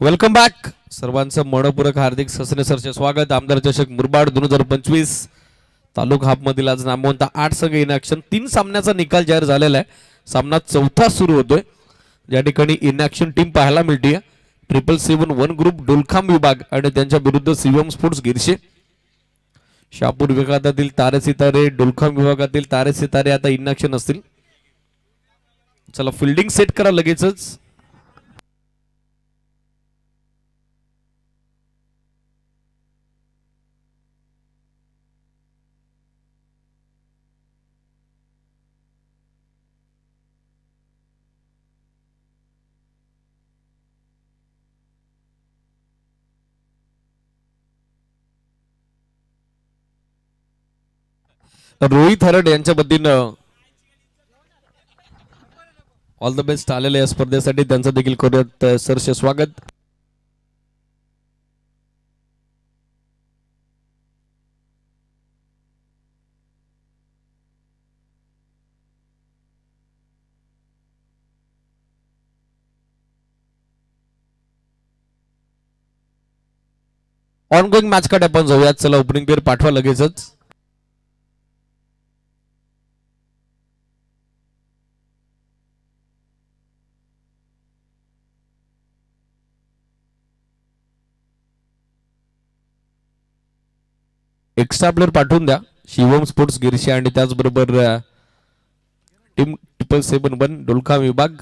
Welcome back. सर्वांचं मनपूर्वक हार्दिक ससनेसरचे स्वागत. आमदार चषक मुरबाड 2025 तालुका हाफमधील आज नामवंत 8 संघ इन ॲक्शन 3 सामन्याचा निकाल जाहीर झालेला आहे. सामना चौथा सुरू होतोय. या ठिकाणी इन ॲक्शन टीम पाहायला मिळते 777 ग्रुप डोलखाम विभाग आणि त्यांच्या विरुद्ध सीएम स्पोर्ट्स गिरशे. शापूर विभागातील तारे सितारे, डोलखाम विभागातील तारे सितारे आता इन ॲक्शन असतील. चला फिल्डिंग सेट करा लगेचच. रोहित हरड यांच्या वतीनं ऑल द बेस्ट आलेल्या या स्पर्धेसाठी त्यांचं देखील करूयात सरसे स्वागत. ऑन गोईंग मॅच कडे आपण जाऊयात. चला ओपनिंग पेअर पाठवा लगेचच. एक्स्ट्रा प्लेअर पाठवून द्या. शिवम स्पोर्ट्स गिरशी आणि त्याचबरोबर टीम 777 डोलखाम विभाग.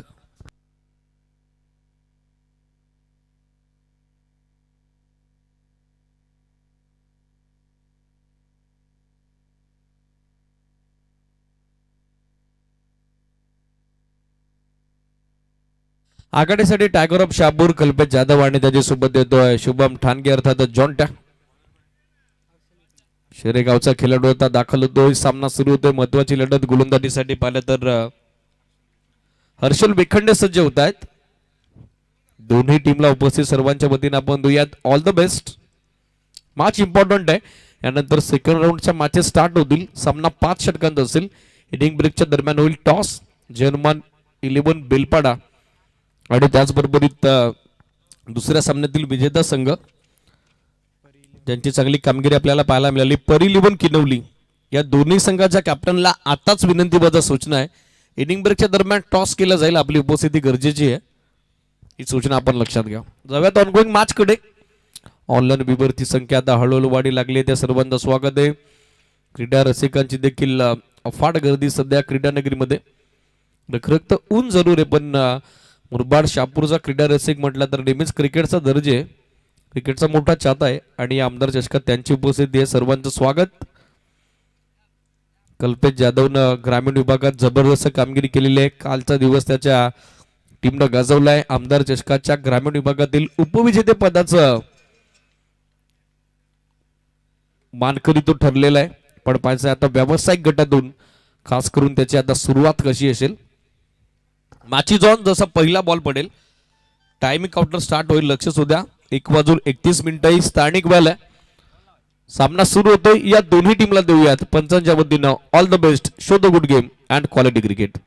आघाडीसाठी टायगर ऑफ शापूर कल्पेश जाधव आणि त्याच्यासोबत येतोय शुभम ठाणगे अर्थात जॉन्टा. शेरेगावचा खेळाडू आता दाखल होतोय. सामना सुरू होतोय. महत्वाची लढत गोलंदाजीसाठी पाहिलं तर हर्षल वेखंडे सज्ज होत आहेत. दोन्ही टीमला उपस्थित सर्वांच्या वतीने आपण देऊयात all the best. Match important आहे. यानंतर सेकंड राऊंडच्या मॅचेस स्टार्ट होतील. सामना 5 षटकांत असेल. इनिंग ब्रेकच्या दरम्यान होईल टॉस. जर्मन 11 बेलपाडा आणि त्याचबरोबरीत दुसऱ्या सामन्यातील विजेता संघ ज्यांची चांगली कामगिरी आपल्याला पाहायला मिळाली परी-11 किनवली. या दोन्ही संघाच्या कॅप्टनला आताच विनंतीबद्ध सूचना आहे. इनिंग ब्रेकच्या दरम्यान टॉस केला जाईल. आपली उपस्थिती गरजेची आहे. ही सूचना आपण लक्षात घ्या. जाऊयात ऑनगोईंग मॅच कडे. ऑनलाईन विद्यार्थी संख्या आता हळूहळू वाढी लागली आहे. त्या सर्वांचं स्वागत आहे. क्रीडा रसिकांची देखील अफाट गर्दी सध्या क्रीडानगरीमध्ये. रखरखत ऊन जरूर आहे पण मुरबाड शापूरचा क्रीडा रसिक म्हटला तर नेहमीच क्रिकेटचा दर्जे, क्रिकेटचा मोठा चाहता आहे आणि आमदार चषकात त्यांची उपस्थिती आहे. सर्वांचं स्वागत. कल्पेश जाधवनं ग्रामीण विभागात जबरदस्त कामगिरी केलेली आहे. कालचा दिवस त्याच्या टीमनं गाजवलाय. आमदार चषकाच्या ग्रामीण विभागातील उपविजेते पदाचं मानकरी तो ठरलेला आहे. पण पाहिजे आता व्यावसायिक गटातून खास करून त्याची आता सुरुवात कशी असेल. मॅची जॉन जसा पहिला बॉल पडेल टायमिंग काउंटर स्टार्ट होईल. लक्ष द्या. 1:31 स्थानिक वेळ आहे. सामना सुरू होतोय. या दोन्ही टीमला देऊयात पंचांच्या वतीनं all the best. Show the good game and quality cricket.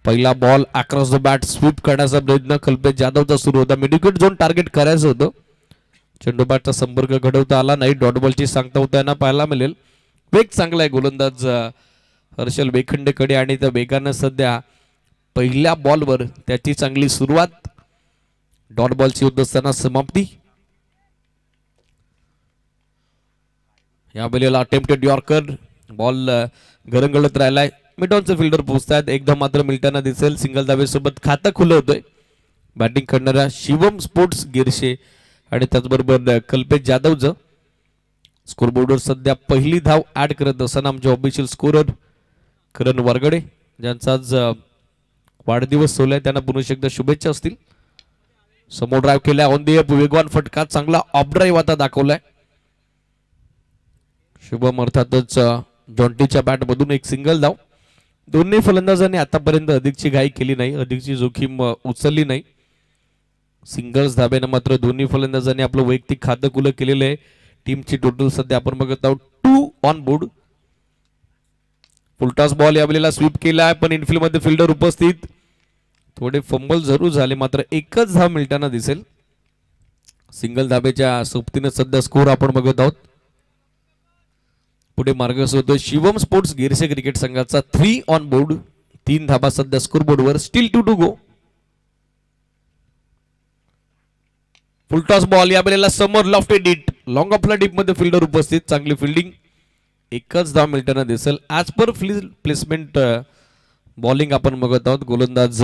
पहिला ball across the bat sweep करण्याचा प्रयत्न कल्पेश जाधवचा सुरू होता. मिडविकेट झोन टार्गेट करायचं होतं. चेंडू बॅटचा संपर्क घडवता आला नाही. डॉट बॉलची सांगता होताना पाहायला मिळेल. वेग चांगला आहे गोलंदाज हर्षल वेखंडेकडे आणि त्या वेगानं सध्या पहिल्या बॉलवर त्याची चांगली सुरुवात. डॉट बॉलची होत असताना समाप्ती. या वेळेला अटेम्प्टेड यॉर्कर बॉल गरंगळत राहिलाय. मिडॉनचे फिल्डर पोहोचतात. एकदा मात्र मिळताना दिसेल. सिंगल धावेसोबत खातं खुलं होतंय. बॅटिंग करणाऱ्या शिवम स्पोर्ट्स गिरशे आणि त्याचबरोबर कल्पेश जाधवचं. स्कोरबोर्डवर सध्या पहिली धाव ऍड करत असताना आमचे ऑफिशियल स्कोरर करण वरगडे ज्यांचा आज वाढदिवस सोहळा त्यांना पुन्हा एकदा शुभेच्छा असतील. समोर ड्राईव्ह केलाय. ऑन दी अप वेगवान फटका. चांगला ऑफ ड्राईव्ह आता दाखवलाय. शुभम अर्थातच जॉन्टीच्या बॅट मधून एक सिंगल धाव. दोन्ही फलंदाजांनी आतापर्यंत अधिकची घाई केली नाही. अधिकची जोखीम उचलली नाही. सिंगल्स धाब्यानं मात्र दोन्ही फलंदाजांनी आपलं वैयक्तिक खातं खुलं केलेलं आहे. टीमची टोटल सध्या आपण बघत आहोत 2 ऑन बोर्ड. फुलटॉस बॉल या वेळेला स्वीप केला पण इनफिल्ड मध्ये फिल्डर उपस्थित. थोडे फंबल जरूर झाले, मात्र एकच धाव मिळताना दिसेल. सिंगल धाब्याच्या सोबतीने सध्या स्कोर आपण बघत आहोत. पुढे मार्गस्थ होतोय शिवम स्पोर्ट्स गिरसे क्रिकेट संघाचा 3 ऑन बोर्ड. 3 धाबा सध्या स्कोर बोर्डवर. Still 2 to go. Full toss ball या वेळेला समोर लॉफ्टेड हिट. लॉंग ऑफला डीप मध्ये फिल्डर उपस्थित. चांगली फिल्डिंग. एकच धाव मिळताना दिसेल. ॲज पर प्लेसमेंट बॉलिंग आपण बघत आहोत. गोलंदाज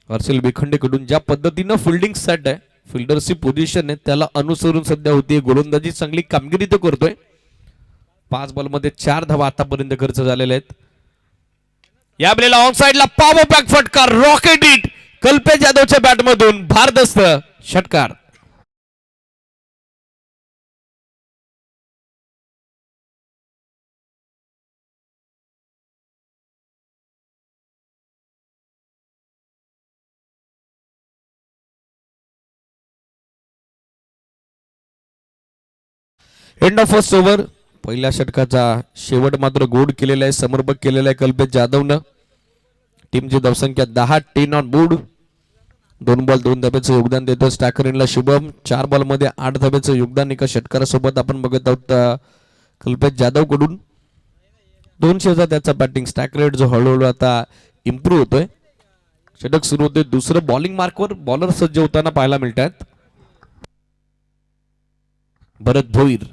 हर्षल बेखंडे कडून ज्या पद्धतीनं फिल्डिंग सेट आहे, फिल्डरची पोझिशन आहे, त्याला अनुसरून सध्या होती. गोलंदाजी चांगली कामगिरी तो करतोय. 5 बॉलमध्ये 4 धावा आतापर्यंत खर्च झालेल्या आहेत. या वेळेला ऑन साइडला पॉवर बॅक फटका. Rocket hit. कल्पेश यादवच्या बॅटमधून भारदस्त षटकार. End of first over. पहिल्या षटकाचा शेवट मात्र गोड केलेला आहे, समर्पक केलेला आहे कल्पेश जाधवनं. टीमची धावसंख्या 10. 10 ऑन बोर्ड. 2 बॉल 2 धाब्याचं योगदान देतो स्टॅकरला शुभम. 4 बॉलमध्ये 8 धाब्याचं योगदान एका षटकारासोबत आपण बघत आहोत कल्पेश जाधव कडून. 200चा त्याचा बॅटिंग स्टॅक रेट जो हळूहळू आता इम्प्रूव्ह होतोय. षटक सुरू होते. दुसरं बॉलिंग मार्कवर बॉलर सज्ज होताना पाहायला मिळतात. भरत भोईर.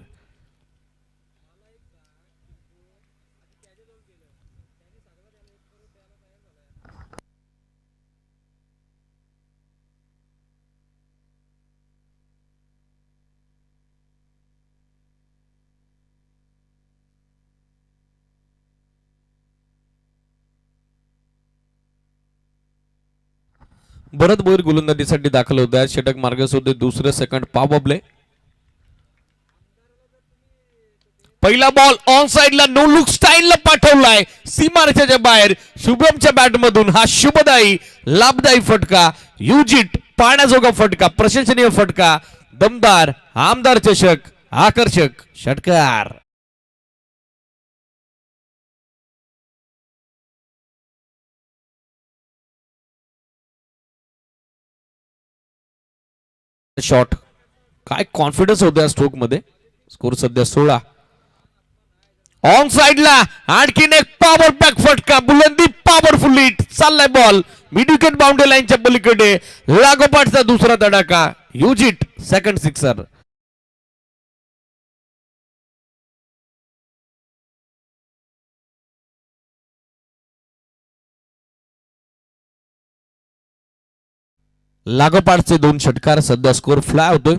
भरत भोईर गोलंदाजीसाठी दाखल होत आहे. षटक मार्गस्थ होते. दुसरं सेकंड पॉवर प्ले. पहिला बॉल ऑन साइडला नो लुक स्टाईलला पाठवलाय सीमारेषेच्या बाहेर. शुभमच्या बॅटमधून हा शुभदायी लाभदायी फटका. युजिट पाण्याजोगा फटका. प्रशंसनीय फटका. दमदार आमदार चषक. आकर्षक षटकार. शॉट. काय कॉन्फिडन्स होता या स्ट्रोक मध्ये. स्कोर सध्या 16. ऑन साइडला आणखीन एक पॉवर बॅक फटका. बुलंदी पॉवरफुल हिट. चाललाय बॉल मिड विकेट बाउंड्री लाईनच्या पलीकडे. लागोपाठचा दुसरा धडाका. युजिट सेकंड सिक्सर. लागोपाठचे 2 षटकार. सध्या स्कोर फ्लाय होतोय.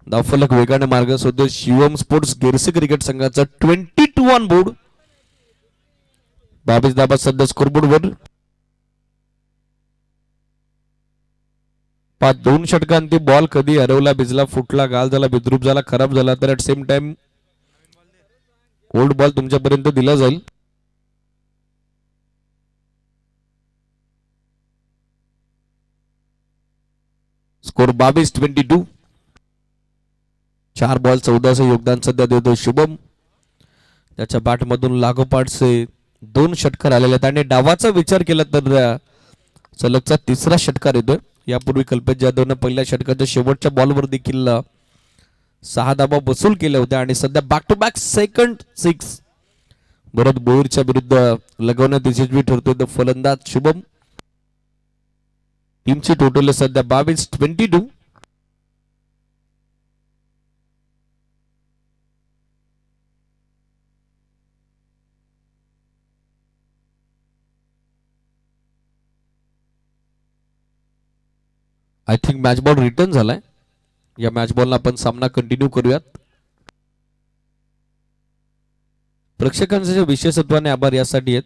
धावफलक वेगाने मार्गस्थ होतोय. शिवम स्पोर्ट्स गिरसे क्रिकेट संघाचा 22 ऑन बोर्ड. 22 धाबा सध्या स्कोरबोर्डवर. 2 षटकांती बॉल कधी हरवला, भिजला, फुटला, गाल झाला, बिद्रूप झाला, खराब झाला तर at same time old ball तुमच्यापर्यंत दिला जाईल. स्कोर 22-22. 4 बॉल 14चं योगदान सध्या देतो शुभम. त्याच्या बॅटमधून लागोपाठचे 2 षटकार आलेले आहेत. आणि डावाचा विचार केला तर सलगचा 3रा षटकार येतोय. यापूर्वी कल्पेश जाधवनं पहिल्या षटकाच्या शेवटच्या बॉलवर देखील 6 धाबा वसूल केल्या होत्या. आणि सध्या बॅक टू बॅक सेकंड 6 भरत भोईरच्या विरुद्ध लगवण्यात यशस्वी ठरतोय तो फलंदाज शुभम. टीमची टोटल सध्या 22-22. I think match ball return झालाय. या मॅच बॉलला आपण सामना कंटिन्यू करूयात. प्रेक्षकांचे विशेषत्वाने आभार यासाठी आहेत.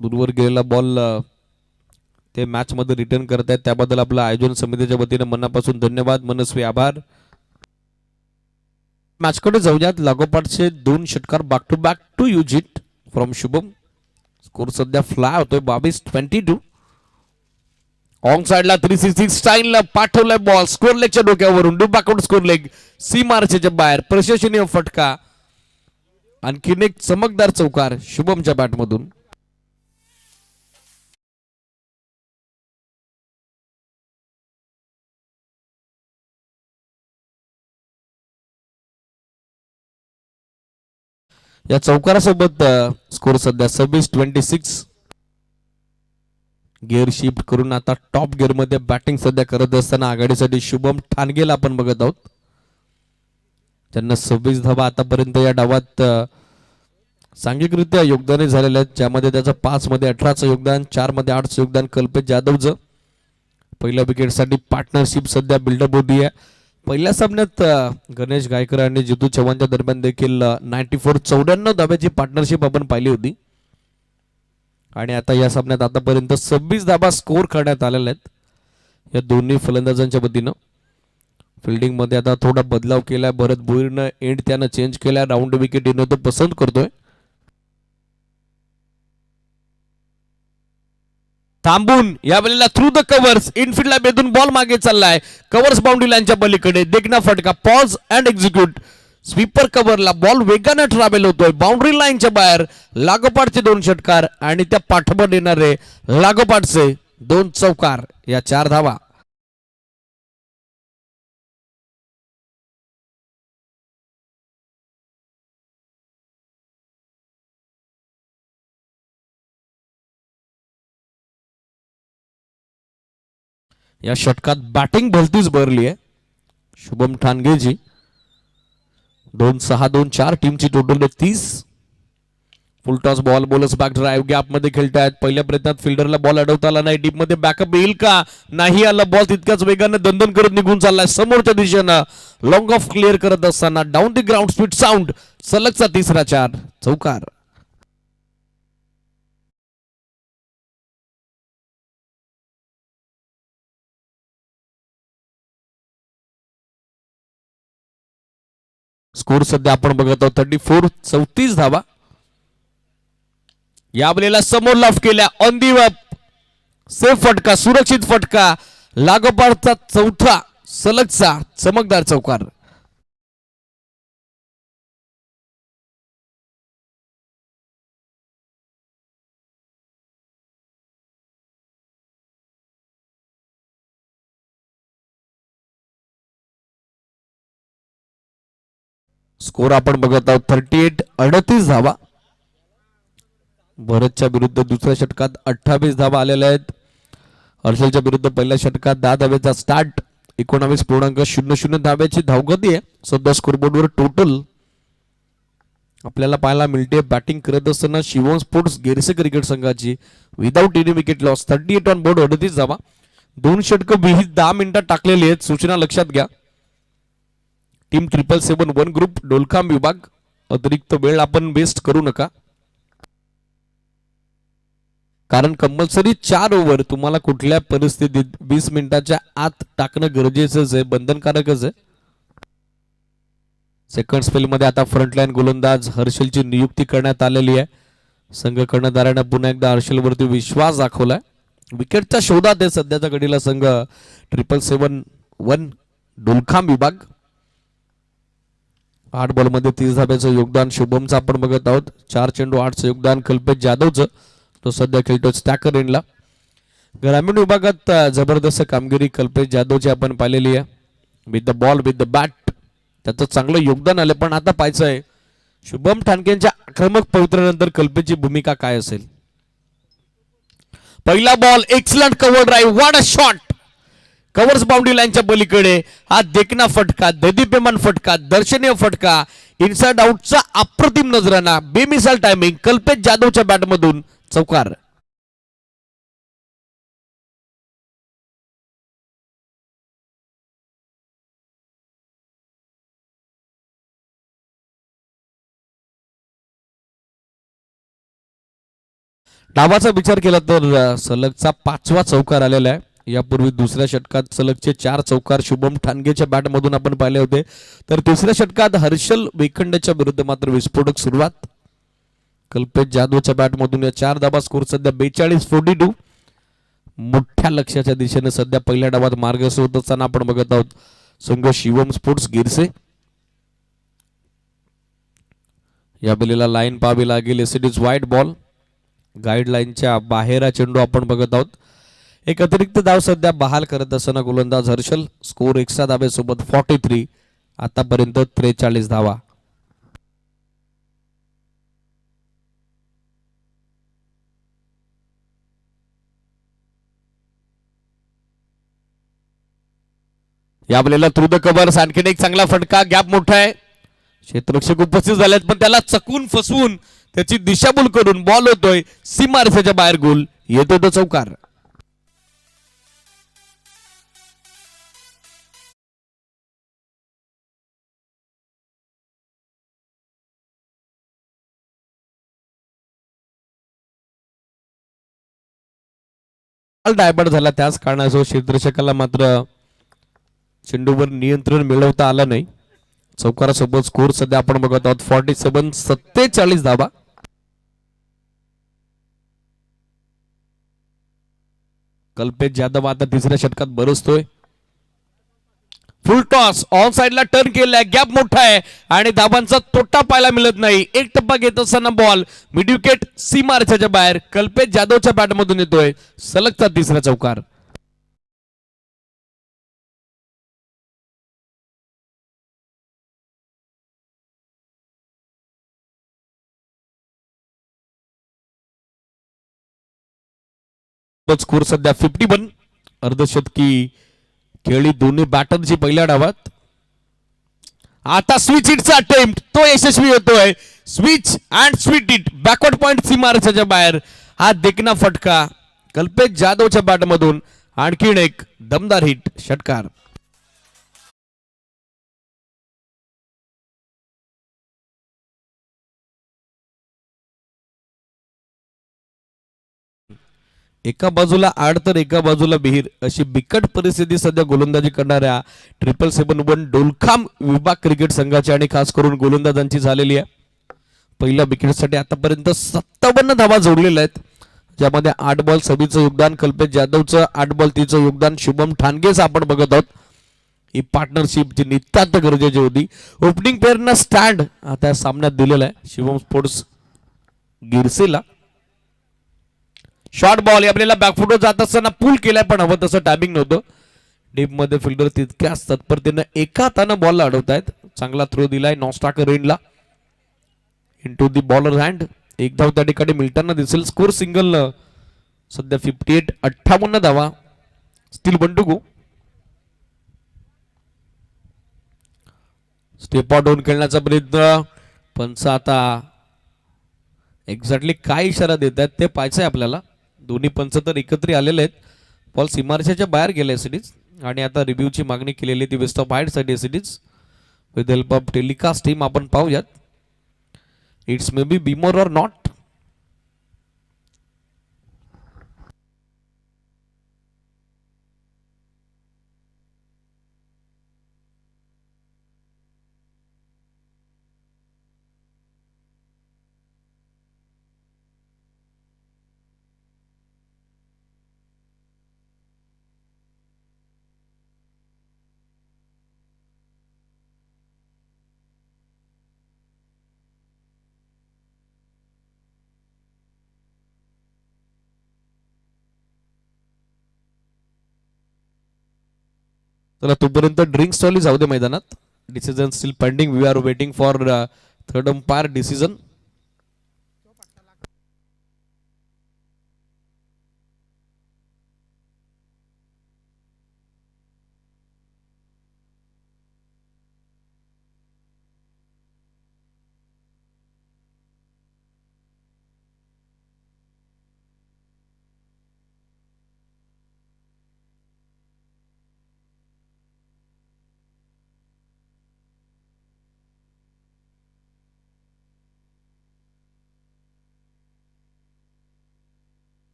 दूरवर गेलेला बॉल ते मॅच मध्ये रिटर्न करतायत त्याबद्दल आपल्या आयोजन समितीच्या वतीने मनापासून धन्यवाद, मनस्वी आभार. मॅच कडे जाऊयात. लागोपाठचे 2 षटकार back to back two huge hit from Shubham. Score सध्या फ्लाय होतोय 22-22. ऑन साइडला 360 स्टाईलला पाठवलाय बॉल स्कोर लेगच्या डोक्यावरून. Do back out score leg. सीमारेषेच्या बाहेर. प्रशंसनीय फटका. आणखीन एक चमकदार चौकार शुभमच्या बॅटमधून. या चौकारासोबत स्कोर सध्या 26-26. गिअर शिफ्ट करून आता टॉप गिअर मध्ये बॅटिंग सध्या करत असताना आघाडीसाठी शुभम ठाणगेला आपण बघत आहोत, त्यांना 26 धावा आतापर्यंत या डावात सांघिकरित्या योगदान झालेले आहेत, ज्यामध्ये त्याचं 5 मध्ये 18चं योगदान, 4 मध्ये 8चं योगदान कल्पेश जाधवचं. पहिल्या विकेटसाठी पार्टनरशिप सध्या बिल्डअप होती आहे. पहिल्या सामन्यात गणेश गायकर आणि जितू चव्हाणच्या दरम्यान देखील 94-94 धाब्याची पार्टनरशिप आपण पाहिली होती. आणि आता या सामन्यात आतापर्यंत 26 धाबा स्कोर करण्यात आलेल्या आहेत या दोन्ही फलंदाजांच्या वतीनं. फिल्डिंग मध्ये आता थोडा बदलाव केलाय, भरत भोईरनं एंड त्यानं चेंज केला, राऊंड विकेट येणं तो पसंत करतोय. थांबून या वेळेला थ्रू द कव्हर्स इनफिल्डला बेधून बॉल मागे चाललाय, कव्हर्स बाउंड्री लाईनच्या पलीकडे देखना फटका, पॉज अँड एक्झिक्यूट. स्वीपर कव्हरला बॉल वेगाने ट्रॅव्हल होतोय, बाउंड्री लाईनच्या बाहेर लागोपाठचे 2 षटकार आणि त्या पाठोपाठ येणारे लागोपाठचे 2 चौकार, या 4 धावा. या षटकात बॅटिंग भलतीच भरली आहे शुभम ठाणगेची. 2-6-2-4 टीमची टोटल 30. फुल toss ball, bowlers back drive gap मध्ये खेळतायत. पहिल्या प्रयत्नात फिल्डरला बॉल अडवता आला नाही, डीप मध्ये बॅकअप येईल का, नाही आला. बॉल तितक्याच वेगाने दंदन करत निघून चाललाय समोरच्या दिशेनं. लॉंग ऑफ क्लिअर करत असताना down the ground speed sound, सलगचा 3रा 4 चौकार. स्कोर सध्या आपण बघत आहोत 34-34 धावा. या वेळेला समोर लॉफ केल्या, ऑन दी अप, सेफ फटका, सुरक्षित फटका, लागोपाठचा 4था सलगचा चमकदार चौकार. स्कोर आपण बघत आहोत 38-38 धावा. भरतच्या विरुद्ध दुसऱ्या षटकात 28 धावा आलेल्या आहेत. हर्षलच्या विरुद्ध पहिल्या षटकात 10 धावेचा स्टार्ट, 19.00 धाव्याची धावगती आहे सध्या स्कोरबोर्डवर. टोटल आपल्याला पाहायला मिळते बॅटिंग करत असताना शिवम स्पोर्ट्स गिरसे क्रिकेट संघाची without any wicket loss 38 on board 38 धावा. 2 षटकं विहित 10 मिनिटात टाकलेली आहेत. सूचना लक्षात घ्या, टीम 777 ग्रुप डोलखाम विभाग, अतिरिक्त वेळ आपण वेस्ट करू नका, कारण कंपल्सरी 4 ओव्हर तुम्हाला कुठल्या परिस्थितीत 20 मिनिटाच्या आत टाकणं गरजेचंच आहे, बंधनकारकच आहे. सेकंड स्पेल मध्ये आता फ्रंटलाईन गोलंदाज हर्षलची नियुक्ती करण्यात आलेली आहे. संघ कर्णधाराने पुन्हा एकदा हर्षलवरती विश्वास दाखवलाय. विकेटच्या शोधात आहे सध्याच्या घडीला संघ 777 डोलखाम विभाग. 8 बॉलमध्ये 30 धाब्याचं योगदान शुभमचं आपण बघत आहोत. 4 चेंडू 8चं योगदान कल्पेश जाधवचं, तो सध्या खेळतो स्टॅकर एंडला. ग्रामीण विभागात जबरदस्त कामगिरी कल्पेश जाधवची आपण पाहिलेली आहे. With the ball with the bat त्याचं चांगलं योगदान आलं. पण आता पाहायचं आहे शुभम ठाणकेंच्या आक्रमक पवित्र्यानंतर कल्पेशची भूमिका काय असेल. पहिला ball, excellent cover drive, what a shot, covers boundary लाईनच्या पलीकडे. हा देखना फटका, दैदिप्यमान फटका, दर्शनीय फटका, इनसाइड आउटचा अप्रतिम नजराना, बेमिसाल टायमिंग, कल्पेश जाधवच्या बॅटमधून चौकार. डावाचा विचार केला तर सलगचा 5वा चौकार आलेला आहे. यापूर्वी दुसऱ्या षटकात सलगचे 4 चौकार शुभम ठाणगेच्या बॅटमधून आपण पाहिले होते. तर तिसऱ्या षटकात हर्षल वेखंडेच्या विरुद्ध मात्र विस्फोटक सुरुवात कल्पेश जाधवच्या बॅटमधून. या 4 धाबा स्कोर सध्या 42-42. मोठ्या लक्ष्याच्या दिशेने सध्या पहिल्या डावात मार्गस्थ होत असताना आपण बघत आहोत संघ शिवम स्पोर्ट्स गिरसे. या बेलीला लाईन पाहावी लागेल. इट इज वाईड बॉल, गाईडलाईनच्या बाहेर चेंडू आपण बघत आहोत. एक अतिरिक्त धाव सध्या बहाल करत असताना गोलंदाज हर्षल. स्कोर एक्स्ट्रा धाब्यासोबत 43, आतापर्यंत 43 धावा. या आपल्याला थ्रू द कव्हर्स आणखीन एक चांगला फटका, गॅप मोठा आहे, क्षेत्ररक्षक उपस्थित झालेत पण त्याला चकून फसवून त्याची दिशाभूल करून बॉल होतोय सीमारेषेच्या बाहेर, गोल येतोय तो चौकार. डायबर्ट झाला, त्याच कारणासह क्षेत्ररक्षकाला मात्र चेंडूवर नियंत्रण मिळवता आलं नाही. चौकारासोबत स्कोर सध्या आपण बघत आहोत 47-47 धावा. कल्पेश जाधव आता तिसऱ्या षटकात बरसतोय. फुल टॉस ऑफ साइडला टर्न केलाय, गॅप मोठा आहे आणि धाबांचा तोटा पाहायला मिळत नाही. एक टप्पा घेत असताना बॉल मिड विकेट सीमारेषेच्या बाहेर, कल्पेश जाधवच्या बॅटमधून येतोय सलगचा तिसरा चौकार. स्कोर सध्या 51. अर्धशतकी खेळी दोन्ही बॅटरची पहिल्या डावात. आता स्विच हिटचा अटेम्प्ट तो यशस्वी होतोय. Switch and sweet hit backward point सीमारेषेच्या बाहेर. हा देखना फटका कल्पेश जाधवच्या बॅटमधून, आणखीन एक दमदार हिट, षटकार. एका बाजूला आड तर एका बाजूला विहीर, अशी बिकट परिस्थिती सध्या गोलंदाजी करणाऱ्या 771 डोलखाम विभाग क्रिकेट संघाची आणि खास करून गोलंदाजांची झालेली आहे. पहिल्या विकेटसाठी आतापर्यंत 57 धावा जोडलेल्या आहेत, ज्यामध्ये 8 बॉल सभीचं योगदान, कल्पेश जाधवचं 8 बॉल 30चं योगदान, शुभम ठाणगेचं आपण बघत आहोत. ही पार्टनरशिप जी नितांत गरजेची होती. ओपनिंग पेअरना स्टँड आता या सामन्यात दिलेला आहे शिवम स्पोर्ट्स गिरसेला. शॉर्ट बॉल आपल्याला बॅकफुटवर जात असताना पूल केलाय, पण हवं तसं टायमिंग नव्हतं. डीप मध्ये फिल्डर तितक्याच तत्परतेनं एका हातानं बॉलला अडवतायत. चांगला थ्रो दिलाय नॉस्टाकर रेनला इनटू दी बॉलर हँड. एक धाव त्या ठिकाणी मिळताना दिसेल. स्कोर सिंगल सध्या 58 धावा. स्टील बंडुगू स्टेप आउट होऊन खेळण्याचा प्रयत्न. पंच आता एक्झॅक्टली काय इशारा देत आहेत ते पाहायचंय आपल्याला. दोन्ही पंच तर एकत्र आलेले आहेत. बॉल सीमारेषेच्या बाहेर गेले सिटीज आणि आता रिव्ह्यूची मागणी केलेली ती वेस्ट ऑफ हाईडसाठी सिटीज with help of telecast team. आपण पाहूयात. It's may be beamer or not. चला तोपर्यंत ड्रिंक स्टॉल जाऊ दे मैदानात. Decision still pending. We are waiting for third umpire decision.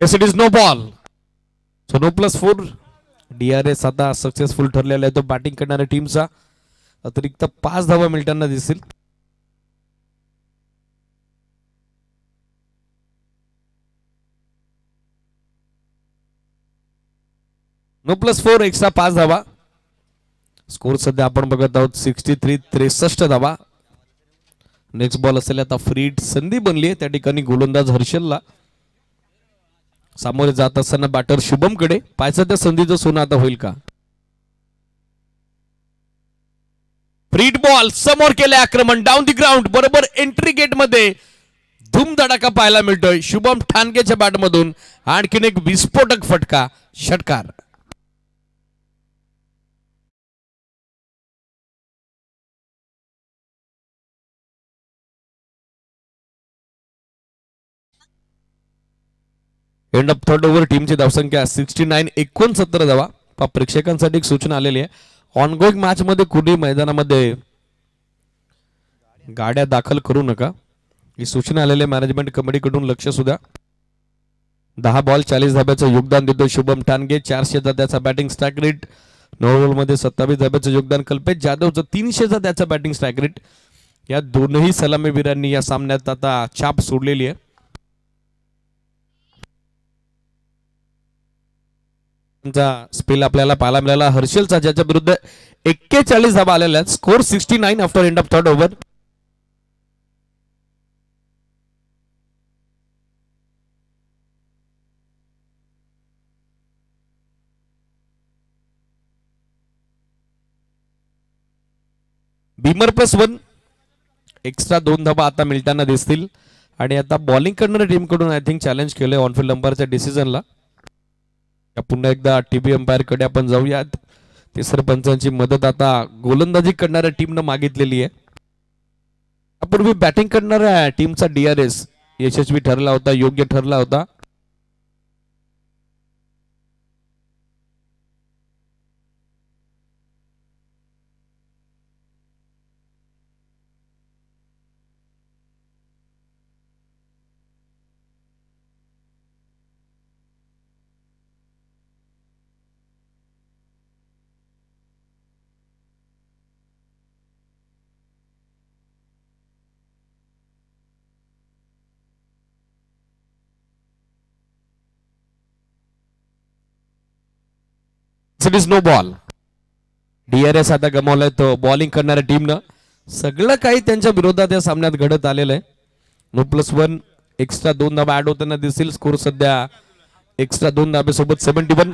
Yes it is no ball. So no +4. DRS आता successful ठरलेला आहे तो बॅटिंग करणाऱ्या टीमचा. अतिरिक्त 5 धावा मिळताना दिसतील. नो +4 एक्स्ट्रा 5 धावा. स्कोर सध्या आपण बघत आहोत 63 63 धावा. नेक्स्ट बॉल असेल आता फ्रीड संधी बनली आहे त्या ठिकाणी गोलंदाज हर्षलला. सामोरे जात असताना बॅटर शुभम कडे पाहायचं त्या संधीचं सोनं आता होईल का. फ्रीड बॉल समोर केले आक्रमण डाऊन दी ग्राउंड बरोबर एंट्री गेट मध्ये धूमधडाका पाहायला मिळतोय शुभम ठाणगेच्या बॅटमधून. आणखीन एक विस्फोटक फटका षटकार. एंड ऑफ थर्ड ओव्हर टीमची धावसंख्या 69 69 धावा. प्रेक्षकांसाठी एक सूचना आलेली आहे. ऑनगोईंग मॅच मध्ये कुठेही मैदानामध्ये गाड्या दाखल करू नका ही सूचना आलेली मॅनेजमेंट कमिटीकडून. लक्ष सुद्धा 10 बॉल 40 धाब्याचं योगदान देतो शुभम ठाणगे. 400चा त्याचा बॅटिंग स्ट्राईक रेट. 9 बॉलमध्ये 27 धाब्याचं योगदान. कल्पेश जाधवचं 300चा त्याचा बॅटिंग स्ट्राईक रेट. या दोनही सलामीवीरांनी या सामन्यात आता छाप सोडलेली आहे. स्पेल आपल्याला पाहायला मिळाला हर्षलचा ज्याच्या विरुद्ध 41 धाबा आलेल्या आहेत. Score 69 after end of third over. Beamer +1 extra 2 धाबा आता मिळताना दिसतील. आणि आता बॉलिंग करणाऱ्या टीम कडून आय थिंक चॅलेंज केलंय ऑनफिल्ड अंपायरच्या डिसिजनला. पुन्हा एकदा टीबी अंपायर कडे आपण जाऊयात. तिसऱ्या पंचांची मदत आता गोलंदाजी करणाऱ्या टीमनं मागितलेली आहे. यापूर्वी बॅटिंग करणाऱ्या टीमचा DRS यशस्वी ठरला होता योग्य ठरला होता. It is no ball. DRS आता गमावलाय तो बॉलिंग करणाऱ्या टीमनं. सगळं काही त्यांच्या विरोधात या सामन्यात घडत आलेलं आहे. नो +1 एक्स्ट्रा 2 धाबा ऍड होताना दिसतील. स्कोर सध्या एक्स्ट्रा 2 धाब्यासोबत 71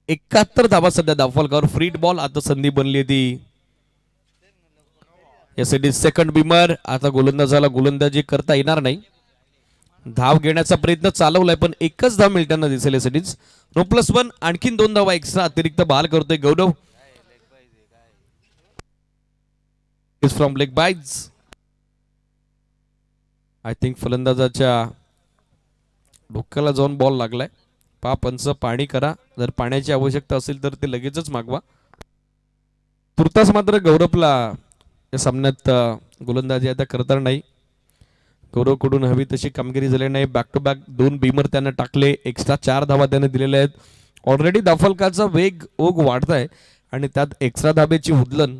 71 धाबा सध्या धावफलकावर. फ्रीड बॉल आता संधी बनली ती. यासाठी सेकंड बीमर. आता गोलंदाजाला गोलंदाजी करता येणार नाही. धाव घेण्याचा प्रयत्न चालवलाय पण एकच धाव मिळताना दिसेल यासाठीच. नो +1 आणखीन 2 धावा एक्स्ट्रा अतिरिक्त बहाल करतोय गौरव. फ्रॉम लेग बाईज आय थिंक फलंदाजाच्या डोक्याला जाऊन बॉल लागलाय. पंच पाणी करा. जर पाण्याची आवश्यकता असेल तर ते लगेचच मागवा. तुर्तास मात्र गौरवला या सामन्यात गोलंदाजी आता करता नाही. गौरवकडून हवी तशी कामगिरी झाली नाही. बॅक टू बॅक 2 बीमर त्याने टाकले. एक्स्ट्रा 4 धावा त्याने दिलेल्या आहेत. ऑलरेडी धावफलकाचा वेग ओघ वाढताय आणि त्यात एक्स्ट्रा धाब्याची उधलन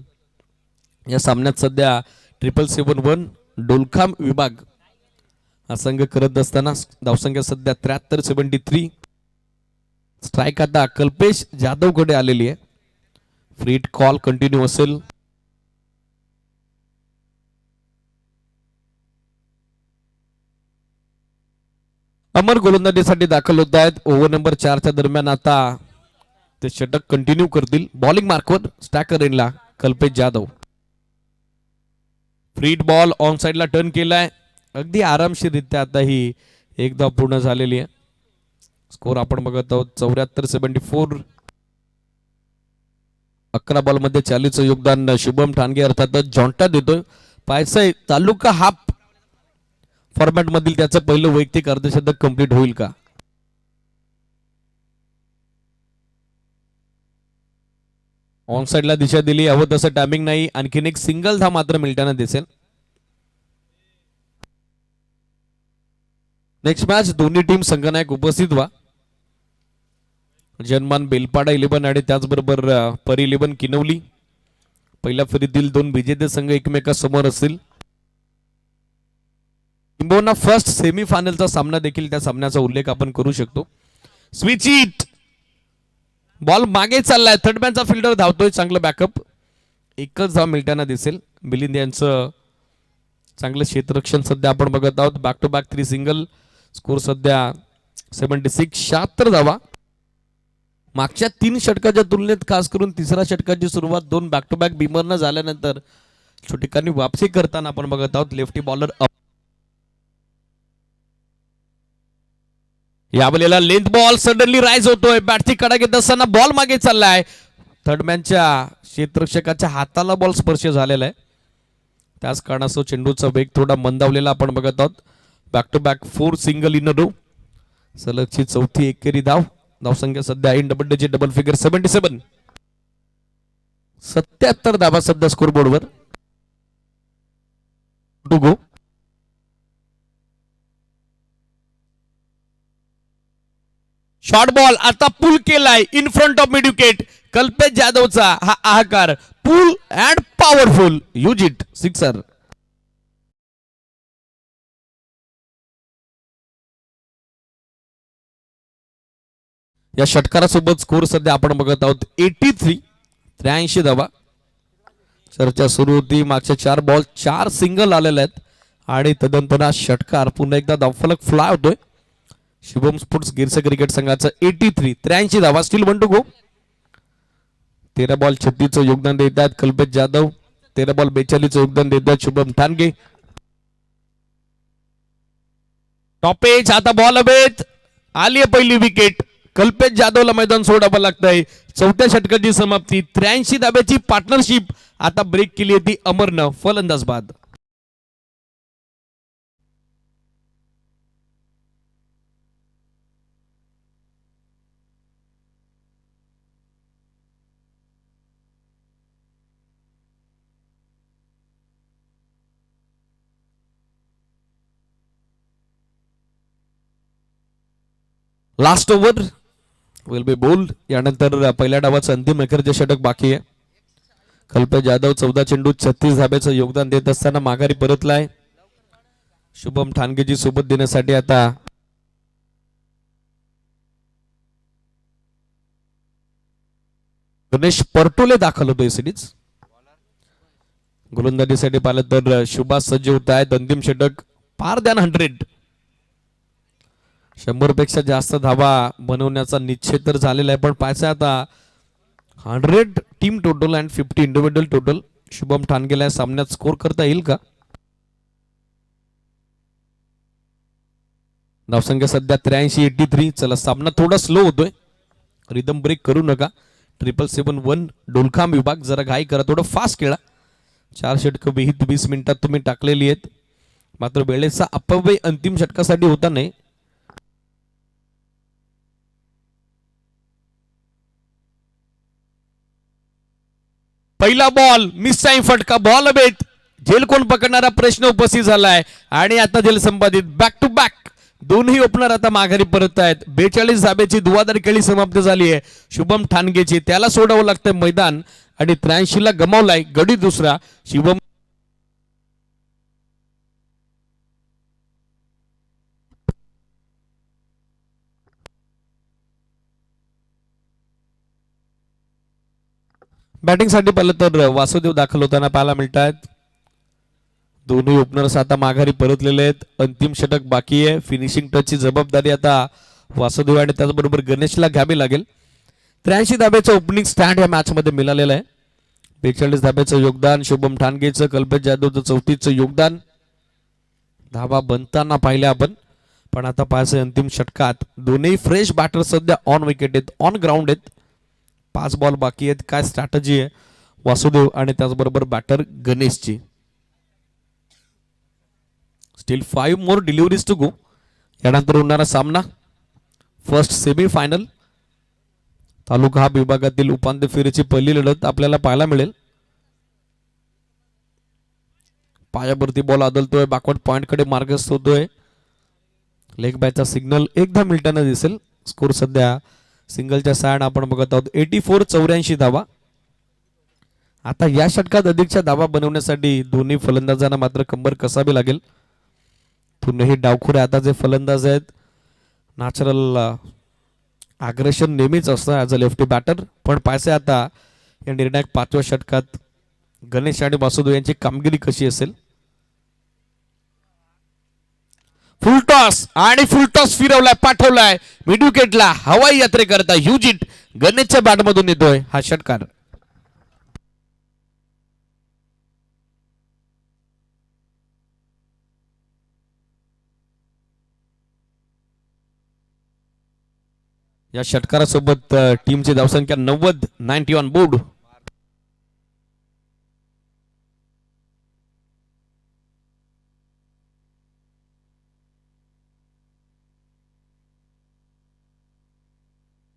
या सामन्यात सध्या 771 डोलखाम विभाग हा संघ करत असताना धावसंख्या सध्या 73 स्ट्राईक आता कल्पेश जाधव कडे आलेली आहे. फ्रीड कॉल कंटिन्यू असेल. अमर गोलंदाजीसाठी दाखल होत आहेत. ओव्हर नंबर 4च्या दरम्यान आता ते षटक कंटिन्यू करतील. बॉलिंग मार्कवर स्टॅकर इनला कल्पेश जाधव. फ्रीड बॉल ऑन साइडला टर्न केलाय. अगदी आरामशीररित्या आता ही एकदा पूर्ण झालेली आहे. स्कोर आपण बघत आहोत 74-74. 11 बॉलमध्ये 40चं योगदान शुभम ठाणगे अर्थातच जॉन्टा देतोय. पायसाई तालुका हाफ फॉर्मॅट मधील त्याचं पहिलं वैयक्तिक अर्धशतक कंप्लीट होईल का. ऑन साइडला दिशा दिली. हवं तसं टायमिंग नाही. आणखीन एक सिंगल धाव मात्र मिळताना दिसेल. नेक्स्ट मॅच दोन्ही टीम संघनायक उपस्थित व्हा. जनमान बेलपाडा 11 आणि त्याचबरोबर परी 11 किनवली. पहिल्या फेरीतील दोन विजेते संघ एकमेकांसमोर असतील. किंबहुना फर्स्ट सेमीफायनलचा सामना देखील त्या सामन्याचा उल्लेख आपण करू शकतो. स्विच इट, बॉल मागे चाललाय, थर्ड मॅनचा फिल्डर धावतोय, चांगलं बॅकअप, एकच धाव मिळताना दिसेल. मिलिंद यांचं चांगलं क्षेत्ररक्षण सध्या आपण बघत आहोत. Back to back 3 single, score सध्या 76, 76 धावा. मागच्या 3 षटकाच्या तुलनेत खास करून तिसऱ्या षटकाची सुरुवात 2 बॅक टू बॅक बीमरनं झाल्यानंतर ठिकाणी वापसी करताना आपण बघत आहोत. लेफ्टी बॉलर अप, यावेळेला लेंथ बॉल सडनली राईज होतोय. बॅटची कडा घेत असताना बॉल मागे चाललाय. थर्ड मॅनच्या क्षेत्ररक्षकाच्या हाताला बॉल स्पर्श झालेला आहे. त्याच कारणास्तव चेंडूचा वेग थोडा मंदावलेला आपण बघत आहोत. Back to back 4 single in a row, सलगची चौथी एकेरी धाव. धावसंख्या सध्या in double digit double figure 77, 77 धावा सध्या स्कोर बोर्डवर. To go. शॉर्ट बॉल आता पुल केलाय in front of mid wicket. Kalpesh जाधवचा हा आहाकार, pull and powerful, use it, sixer. या षटकारासोबत स्कोर सध्या आपण बघत आहोत 83, 83 धावा. चर्चा सुरू होती. मागच्या 4 बॉल 4 सिंगल आलेले आहेत आणि तदनंतर षटकार पुन्हा एकदा धावफलक फ्लाय होतोय. शुभम स्पोर्ट्स गिरसा क्रिकेट संघाचं 83, 83 धावा. Steel 1 to go. 13 बॉल 36 योगदान देत आहेत कल्पेश जाधव. 13 बॉल 42 योगदान देत आहेत शुभम ठाणगे. टॉपेज आता बॉल हवेत, आली आहे पहिली विकेट. कल्पेश जाधवला मैदान सोडावं लागतंय. चौथ्या षटकाची समाप्ती. 83 धाब्याची पार्टनरशिप आता ब्रेक केली होती अमरनं, फलंदाज बाद. Last over will be bowled. यानंतर पहिल्या डावाचं अंतिम अखेरचे षटक बाकी आहे. कल्पेश जाधव 14 चेंडू 36 धाब्याचं योगदान देत असताना माघारी परतलाय. शुभम ठाणगेची सोबत देण्यासाठी आता गणेश परटोले दाखल होतोय सिरीज. गोलंदाजीसाठी पाहिलं तर शुभास सज्ज होत आहेत. अंतिम षटक पार द्यान 100, 100 पेक्षा जास्त धावा बनवण्याचा निश्चय तर झालेला आहे. पण पाहायचं आता 100 team total and 50 individual total. Shubham ठाणगेला या सामन्यात स्कोर करता येईल का? धावसंख्या सध्या 83, 83. चला सामना थोडा स्लो होतोय, रिदम ब्रेक करू नका. 771 डोलखाम विभाग, जरा घाई करा, थोडं फास्ट खेळा. 4 षटकं विहित 20 मिनिटात तुम्ही टाकलेली आहेत. मात्र वेळेचा अपव्यय अंतिम षटकासाठी होता नाही. पहिला बॉल मिस साईन फटका, बॉल बेट, झेल कोण पकडणारा प्रश्न उपस्थित झालाय. आणि आता झेल संपादित. बॅक टू बॅक दोन्ही ओपनर आता माघारी परत आहेत. 42 धाब्याची दुवादारी खेळी समाप्त झाली आहे शुभम ठाणगेची. त्याला सोडावं लागतंय मैदान आणि 83 ला गमावलाय गडी दुसरा. शुभम बॅटिंग साठी पाहिलं तर वासुदेव दाखल होताना पाहायला मिळत आहेत. दोन्ही ओपनर्स आता माघारी परतलेले आहेत. अंतिम षटक बाकी आहे. फिनिशिंग टचची जबाबदारी आता वासुदेव आणि त्याचबरोबर गणेशला घ्यावी लागेल. 83 धाब्याचं ओपनिंग स्टँड या मॅच मध्ये मिळालेलं आहे. 42 धाब्याचं योगदान शुभम ठाणगेचं, कल्पेश जाधवचं 34चं योगदान. धावा बनताना पाहिल्या आपण. पण आता पाहायचं अंतिम षटकात दोन्ही फ्रेश बॅटर सध्या ऑन विकेट आहेत, ऑन ग्राउंड आहेत. 5 बॉल बाकी आहेत. काय स्ट्रॅटेजी आहे वासुदेव आणि त्याचबरोबर बॅटर गणेशची. Still 5 more deliveries to go. यानंतर होणारा सामना फर्स्ट सेमी फायनल तालुका हा विभागातील उपांत्य फेरीची पहिली लढत आपल्याला पाहायला मिळेल. पायावरती बॉल आदलतोय, बॅकवर्ड पॉइंट कडे मार्गस्थ होतोय. लेग बायचा सिग्नल एकदा मिनिटांना दिसेल. स्कोर सध्या सिंगलच्या सायड आपण बघत आहोत 84-84 धावा. आता या षटकात अधिकच्या धावा बनवण्यासाठी दोन्ही फलंदाजांना मात्र कंबर कसावी लागेल. पुन्हा डावखुरे आता जे फलंदाज आहेत, नॅचरल आग्रेशन नेहमीच असतं ॲज अ लेफ्टी बॅटर. पण पाहिजे आता या निर्णायक 5व्या षटकात गणेश आणि वासुदेव यांची कामगिरी कशी असेल. फुलटॉस आणि फुलटॉस फिरवलाय, पाठवलाय मिड विकेटला. हवाई यात्रेकरता युजिट गणेशच्या बॅटमधून येतोय हा षटकार. या षटकारासोबत टीमची धावसंख्या 90 ऑन बोर्ड.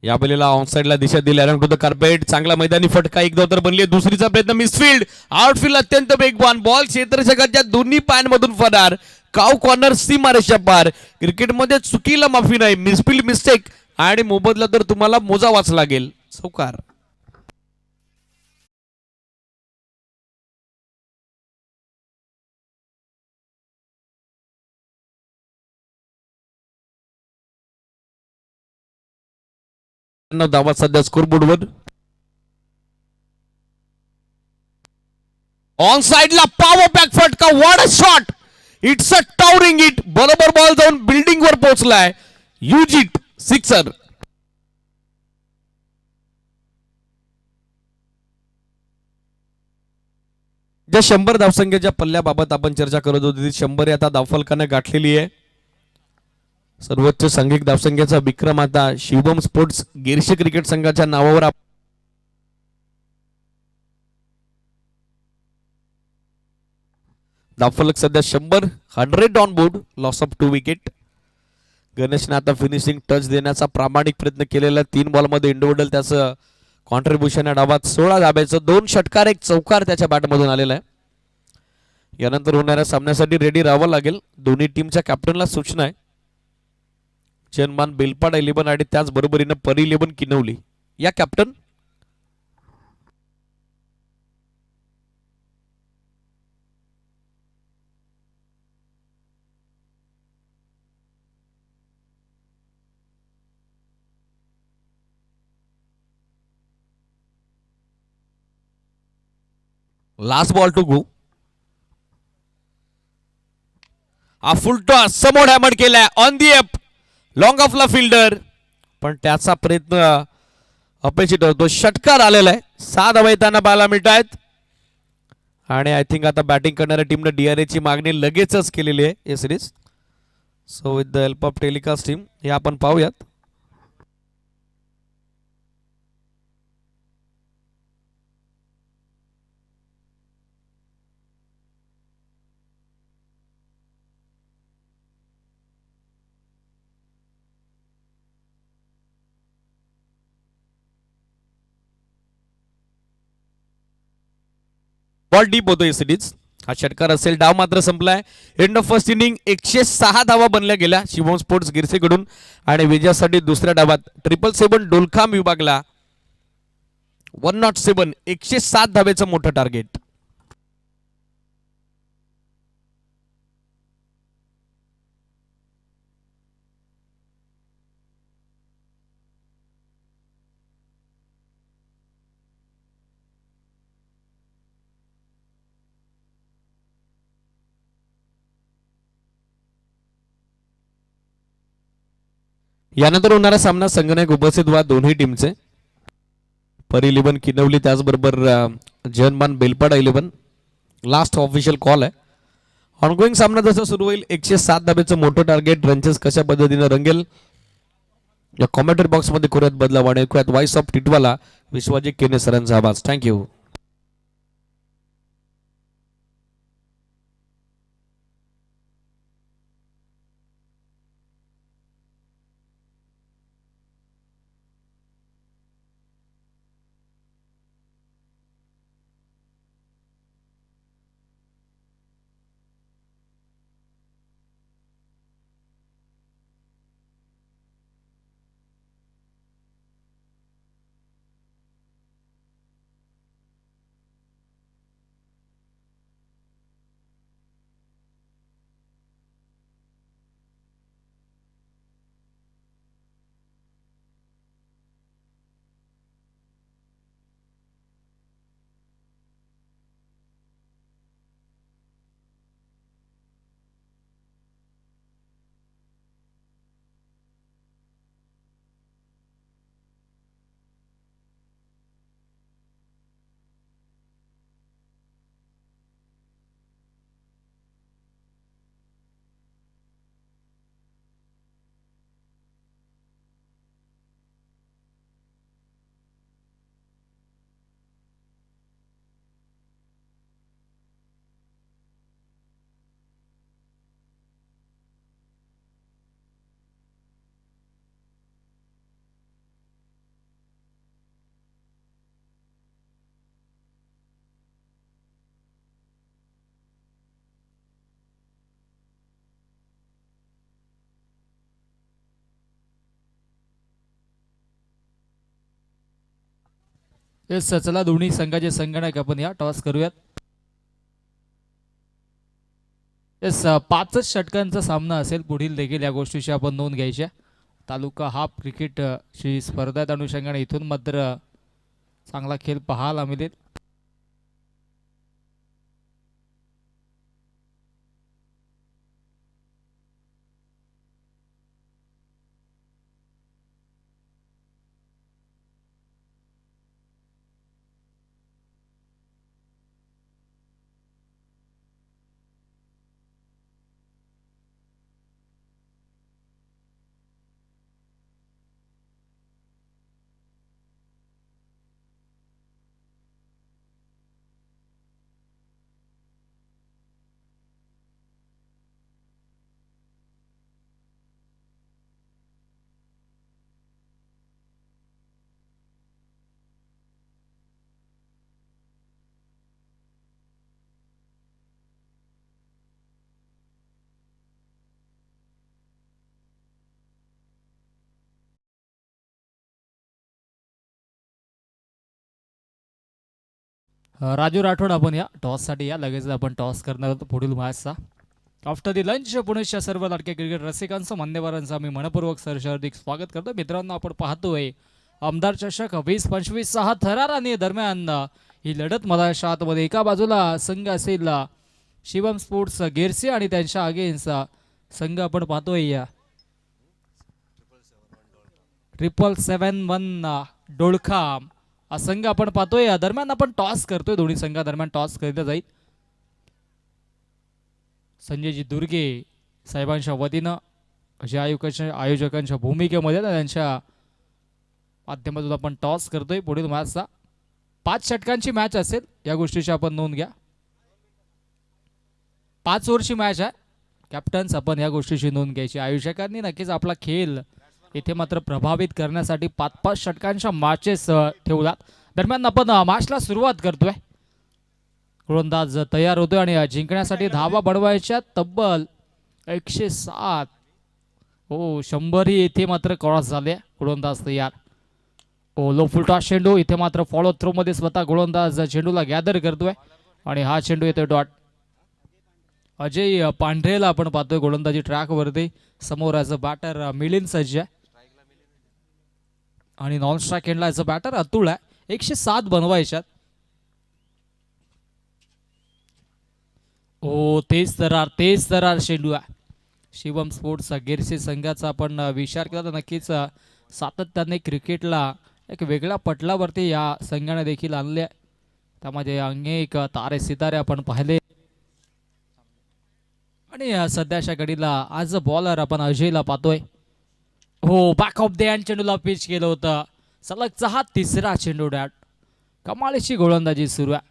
या बलीला ऑनसाइडला दिशा दिली. To the carpet. चांगला मैदानी फटका. एक धाव तर बनली. दुसरीचा प्रयत्न मिसफील्ड. आउटफील्ड अत्यंत वेगवान बॉल क्षेत्ररक्षकाच्या दोन्ही पायांमधून फरार. काव कॉर्नर सीमारेषा पार. क्रिकेटमध्ये चुकीला माफी नाही. मिसफील्ड मिस्टेक आणि मोबदला तर तुम्हाला मोजावाच लागेल. चौकार. धावा सध्या स्कोरबोर्डवर. ऑन साइडला पॉवर बॅक फटका. What a shot. It's a towering it. बरोबर बॉल जाऊन बिल्डिंग वर पोहोचलाय. युजिट सिक्सर. ज्या 100 धावसंख्येच्या पल्ल्याबाबत आपण चर्चा करत होती, 100 आता धावफलकाने गाठलेली आहे. सर्वोच्च सांघिक धावसंख्येचा विक्रम आता शिवम स्पोर्ट्स गिरशे क्रिकेट संघाच्या नावावर. धावफलक सध्या 100 on board. Loss of 2 wicket. गणेशने आता फिनिशिंग टच देण्याचा प्रामाणिक प्रयत्न केलेला. 3 बॉलमध्ये इंडिव्हिज्युअल त्याचं कॉन्ट्रीब्युशन या डावात 16 धाब्याचं. 2 षटकार 1 चौकार त्याच्या बॅटमधून आलेला आहे. यानंतर होणाऱ्या सामन्यासाठी रेडी राहावं लागेल. दोन्ही टीमच्या कॅप्टनला सूचना आहे. जनमान बेलपाड 11 आणि त्याचबरोबरीनं परी 11 किनवली. या captain. Last ball to go. हा फुल टॉस समोर हॅमर केलाय. On the up. लॉंग ऑफला फिल्डर, पण त्याचा प्रयत्न अपेक्षित होतो. षटकार आलेला आहे. 6 धावा येताना बाला मिळत आहेत. आणि आय थिंक आता बॅटिंग करणाऱ्या टीमने DRA ची मागणी लगेचच केलेली आहे या series. So with the help of telecast team हे आपण पाहूयात. बॉल डीप होतोय सिरीज. हा षटकार असेल. डाव मात्र संपलाय. एंड ऑफ फर्स्ट इनिंग 106 धावा बनल्या गेल्या शिवम स्पोर्ट्स गिरसेकडून. आणि विजयासाठी दुसऱ्या डावात 777 डोलखाम विभागला. 107 107 धावेचं मोठं टार्गेट. यानंतर होणारा सामना संघनायक उपस्थित व्हा दोन्ही टीमचे. परी 11 किनवली त्याचबरोबर जनमान बेलपाडा 11. लास्ट ऑफिशियल कॉल आहे. ऑनगोईंग सामना जसा सुरू होईल 107 धाब्याचं मोठं टार्गेट. रनचेस कशा पद्धतीने रंगेल या कॉमेंटरी बॉक्समध्ये करूयात बदलाव आणि ऐकूयात व्हॉइस ऑफ टिटवाला विश्वजित केने सरांचा आवाज. थँक्यू. येस चला दोन्ही संघाचे संगणक आपण या टॉस करूयात. येस पाचच षटकांचा सामना असेल पुढील देखील या गोष्टीची आपण नोंद घ्यायची. तालुका हाफ क्रिकेट ची स्पर्धा अनुषंगाने इथून मात्र चांगला खेळ पाहायला मिळेल. राजू राठोड आपण या टॉससाठी या लगेच आपण टॉस करणार आहोत पुढील मॅचचा. आफ्टर दी लंच पुणेच्या सर्व लाडक्या क्रिकेट रसिकांचं मान्यवरांचं आम्ही मनपूर्वक हार्दिक स्वागत करतो. मित्रांनो आपण पाहतोय आमदार चषक 20-25 6 थरार आणि दरम्यान ही लढत महाराष्ट्र आतमध्ये एका बाजूला संघ असेल शिवम स्पोर्ट्स गेरसे आणि त्यांच्या अगेन्स्ट संघ आपण पाहतोय या 777 डोळखा हा संघ आपण पाहतोय. दरम्यान आपण टॉस करतोय दोन्ही संघादरम्यान टॉस केला जाईल. संजयजी दुर्गे साहेबांच्या वतीनं जे आयोजकांच्या भूमिकेमध्ये त्यांच्या माध्यमातून आपण टॉस करतोय. पुढील मॅचचा 5 षटकांची मॅच असेल या गोष्टीची आपण नोंद घ्या. 5 ओव्हरची मॅच आहे. कॅप्टन्स आपण या गोष्टीची नोंद घ्यायची. आयोजकांनी नक्कीच आपला खेळ इथे मात्र प्रभावित करण्यासाठी 5-5 षटकांच्या मॅचेस ठेवलात. दरम्यान आपण मॅचला सुरुवात करतोय. गोलंदाज तयार होतोय आणि जिंकण्यासाठी धावा बनवायच्या तब्बल 107 हो 100 ही इथे मात्र क्रॉस झाले. गोलंदाज तयार. ओ लो फुलटा चेंडू इथे मात्र फॉलो थ्रो मध्ये स्वतः गोलंदाज चेंडूला गॅदर करतोय आणि हा चेंडू येतोय डॉट. अजय पांढरेला आपण पाहतोय गोलंदाजी ट्रॅक वरती. समोर ॲज अ बॅटर मिलिंद सज्ज आहे आणि नॉन स्ट्राईक एंडला ॲज अ बॅटर अतुल आहे. 107 बनवायच्यात. ओ तेच तरार चेंडू आहे. शिवम स्पोर्ट्स गेरसे संघाचा आपण विचार केला तर नक्कीच सातत्याने क्रिकेटला एक वेगळ्या पटलावरती या संघाने देखील आणले. त्यामध्ये अनेक तारे सितारे आपण पाहिले आणि सध्याच्या घडीला आज बॉलर आपण अजयला पाहतोय. हो बॅक ऑफ द हँड चेंडूला पिच केलं होतं. सलगचा हा तिसरा चेंडू डॅट. कमालीची गोलंदाजी सुरू आहे.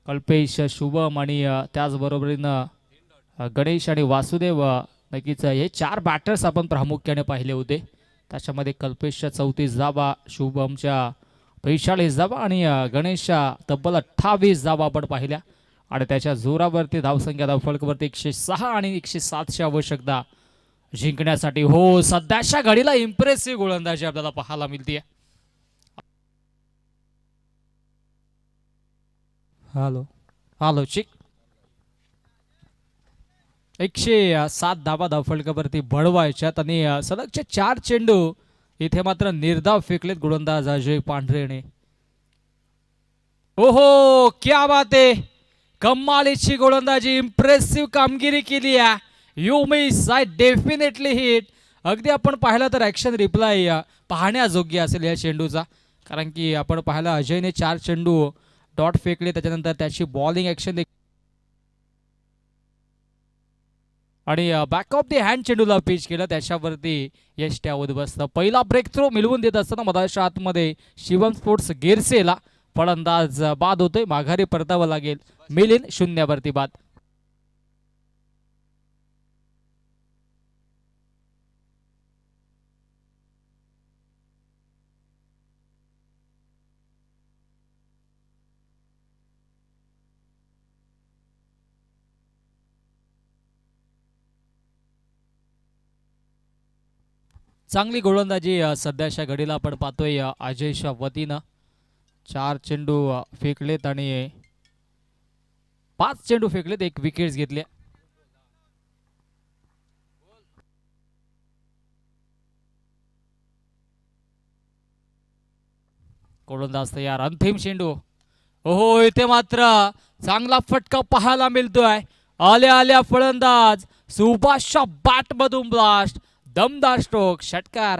कल्पेश शुभम आणि त्याचबरोबरीनं गणेश आणि वासुदेव नक्कीच हे 4 बॅटर्स आपण प्रामुख्याने पाहिले होते. त्याच्यामध्ये कल्पेशच्या 34 धावा, शुभमच्या 45 धावा आणि गणेशच्या तब्बल 28 धावा आपण पाहिल्या आणि त्याच्या जोरावरती धावसंख्या धावफलकावरती 106 आणि 107ची आवश्यकता जिंकण्यासाठी. हो सध्याच्या घडीला इम्प्रेसिव्ह गोलंदाजी आपल्याला पाहायला मिळते. हॅलो चिक 107 धावा धावफलकावरती बळवायच्यात आणि सलगचे 4 चेंडू इथे मात्र निर्धाव फेकलेत गोलंदाज अजय पांढरेने. ओहो क्या बात आहे. कमालीची गोलंदाजी इम्प्रेसिव्ह कामगिरी केली आहे. You miss I definitely hit. अगदी आपण पाहिलं तर ॲक्शन रिप्लाय पाहण्याजोग्य असेल या चेंडूचा. कारण की आपण पाहिलं अजयने 4 चेंडू डॉट फेकले. त्याच्यानंतर त्याची बॉलिंग ॲक्शन आणि बॅक ऑफ द हँड चेंडूला पिच केलं. त्याच्यावरती यश उद्ध्वस्त. पहिला ब्रेक थ्रो मिळवून देत असताना मधाच्या आतमध्ये शिवम स्पोर्ट्स गेरसेला फलंदाज बाद होतोय. माघारी परतावं लागेल. मिलिंद 0 वरती बाद. चांगली गोलंदाजी सध्याच्या घडीला आपण पाहतोय अजयच्या वतीनं. 4 चेंडू फेकलेत आणि 5 चेंडू फेकलेत, 1 विकेट्स घेतल्या. गोलंदाज तयार, अंतिम चेंडू. ओहो, इथे मात्र चांगला फटका पाहायला मिळतोय. आल्या आल्या फलंदाज सुभाषच्या बॅट मधून ब्लास्ट, दमदार स्ट्रोक, षटकार.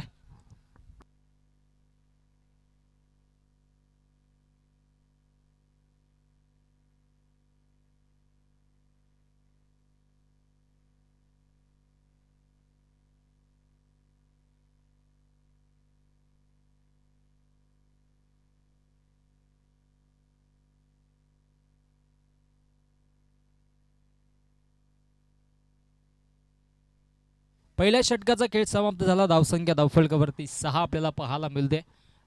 पहिल्या षटकाचा खेळ समाप्त झाला. धावसंख्या धावफलकावरती 6 आपल्याला पाहायला मिळते.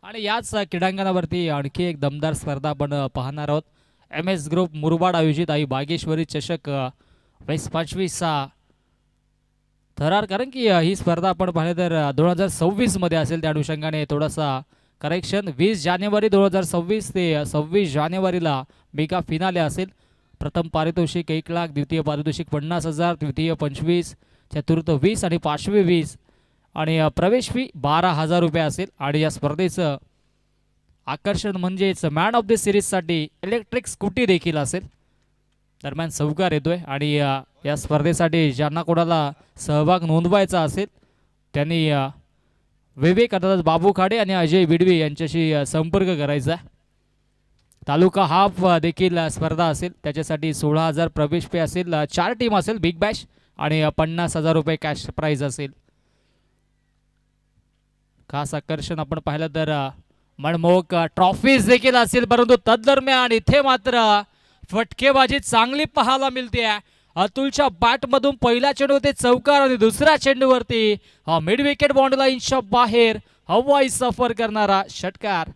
आणि याच क्रीडांगणावरती आणखी एक दमदार स्पर्धा आपण पाहणार आहोत. MS ग्रुप मुरबाड आयोजित आई बागेश्वरी चषक 2025 थरार. कारण की ही स्पर्धा आपण पाहिलं तर 2026 मध्ये असेल. त्या अनुषंगाने थोडासा करेक्शन. 20 जानेवारी 2026 ते 26 जानेवारीला मेगा फिनाले असेल. प्रथम पारितोषिक 1 लाख, द्वितीय पारितोषिक 50,000, तृतीय 25, चतुर्थ 20 आणि पाचवे 20 आणि प्रवेश फी 12,000 रुपये असेल. आणि या स्पर्धेचं आकर्षण म्हणजेच मॅन ऑफ द सिरीजसाठी इलेक्ट्रिक स्कूटी देखील असेल. दरम्यान चौकार येतोय आणि या स्पर्धेसाठी ज्यांना कोणाला सहभाग नोंदवायचा असेल त्यांनी विवेक अर्थात बाबू खाडे आणि अजय बिडवी यांच्याशी संपर्क करायचा. तालुका हाफ देखील स्पर्धा असेल. त्याच्यासाठी 16,000 प्रवेश फी असेल. 4 टीम असेल बिग बॅश आणि 50,000 रुपये कॅश प्राइज असेल. खास आकर्षण आपण पाहिलं तर मनमोहक ट्रॉफीज देखील असेल. परंतु तदरम्यान इथे मात्र फटकेबाजी चांगली पाहायला मिळते. अतुलच्या बॅट मधून पहिला चेंडू ते चौकार आणि दुसऱ्या चेंडूवरती हा मिड विकेट बॉन्ड लाईनच्या बाहेर हवाई सफर करणारा षटकार.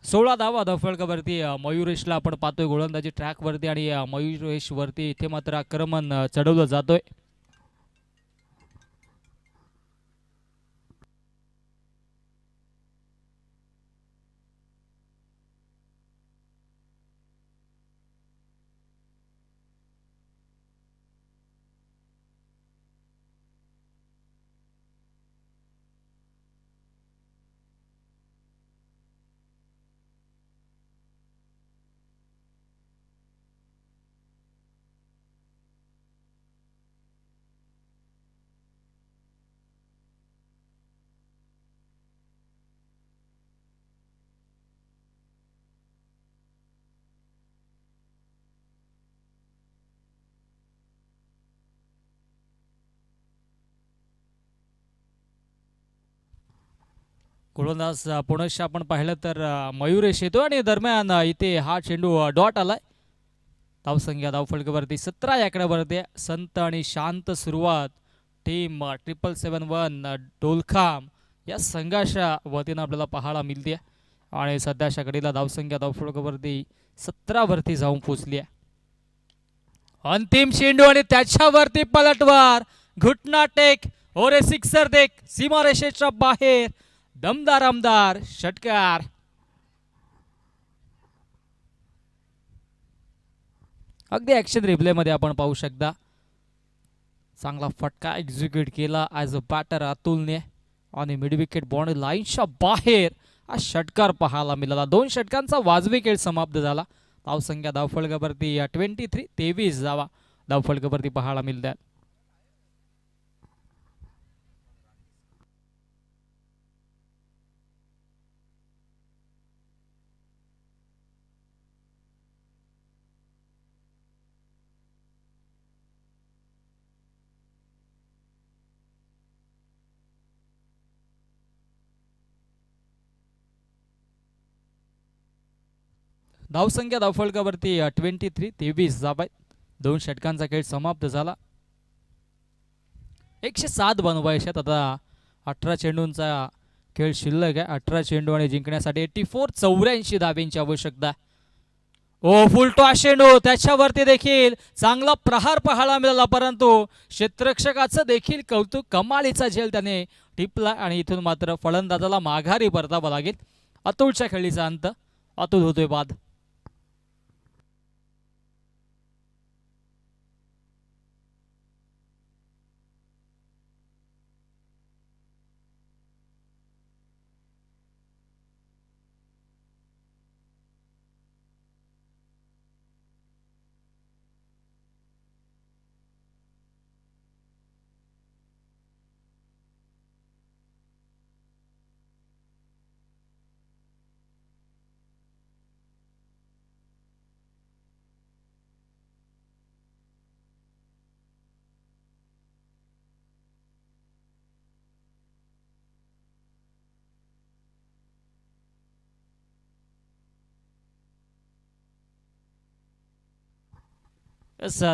सोळा धावा धावफलकावरती मयुरेशला आपण पाहतोय गोलंदाजी ट्रॅक वरती. आणि मयुरेश वरती इथे मात्र आक्रमण चढवलं जातोय. गोलंदाज पुनश्च आपण पाहिलं तर मयुरेश येतो आणि दरम्यान इथे हा चेंडू डॉट आलाय. धावसंख्या धावफलकावरती 17 या आकड्यावरती. संत आणि शांत सुरुवात टीम 771 डोलखाम या संघाच्या वतीनं आपल्याला पाहायला मिळते. आणि सध्याच्या घडीला धावसंख्या धावफलकावरती 17 वरती जाऊन पोचली आहे. अंतिम चेंडू आणि त्याच्यावरती पलटवार, घुटना टेक, ओरे सिक्सर देख, सीमारेषेच्या बाहेर, दमदार आमदार षटकार. अगदी ऍक्शन रिप्ले मध्ये आपण पाहू शकता. चांगला फटका एक्झिक्यूट केला ॲज अ बॅटर अतुलने आणि मिड विकेट बॉन्ड लाईनच्या बाहेर हा षटकार पाहायला मिळाला. 2 षटकांचा वाजवी खेळ समाप्त झाला. धावसंख्या धावफलकावरती 23 धावा धावफलकावरती पाहायला मिळतात. धावसंख्या धावफलकावरती 23 धावा. 2 षटकांचा खेळ समाप्त झाला. 107 बनवायच्यात. आता 18 चेंडूंचा खेळ शिल्लक आहे. 18 चेंडू आणि जिंकण्यासाठी 84 धाब्यांची आवश्यकता. ओ फुलटॉस चेंडू, त्याच्यावरती देखील चांगला प्रहार पाहायला मिळाला, परंतु क्षेत्ररक्षकाचं देखील कौतुक. कमालीचा झेल त्याने टिपला आणि इथून मात्र फलंदाजाला माघारी परतावं लागेल. अतुलच्या खेळीचा अंत. अतुल होतोय बाद.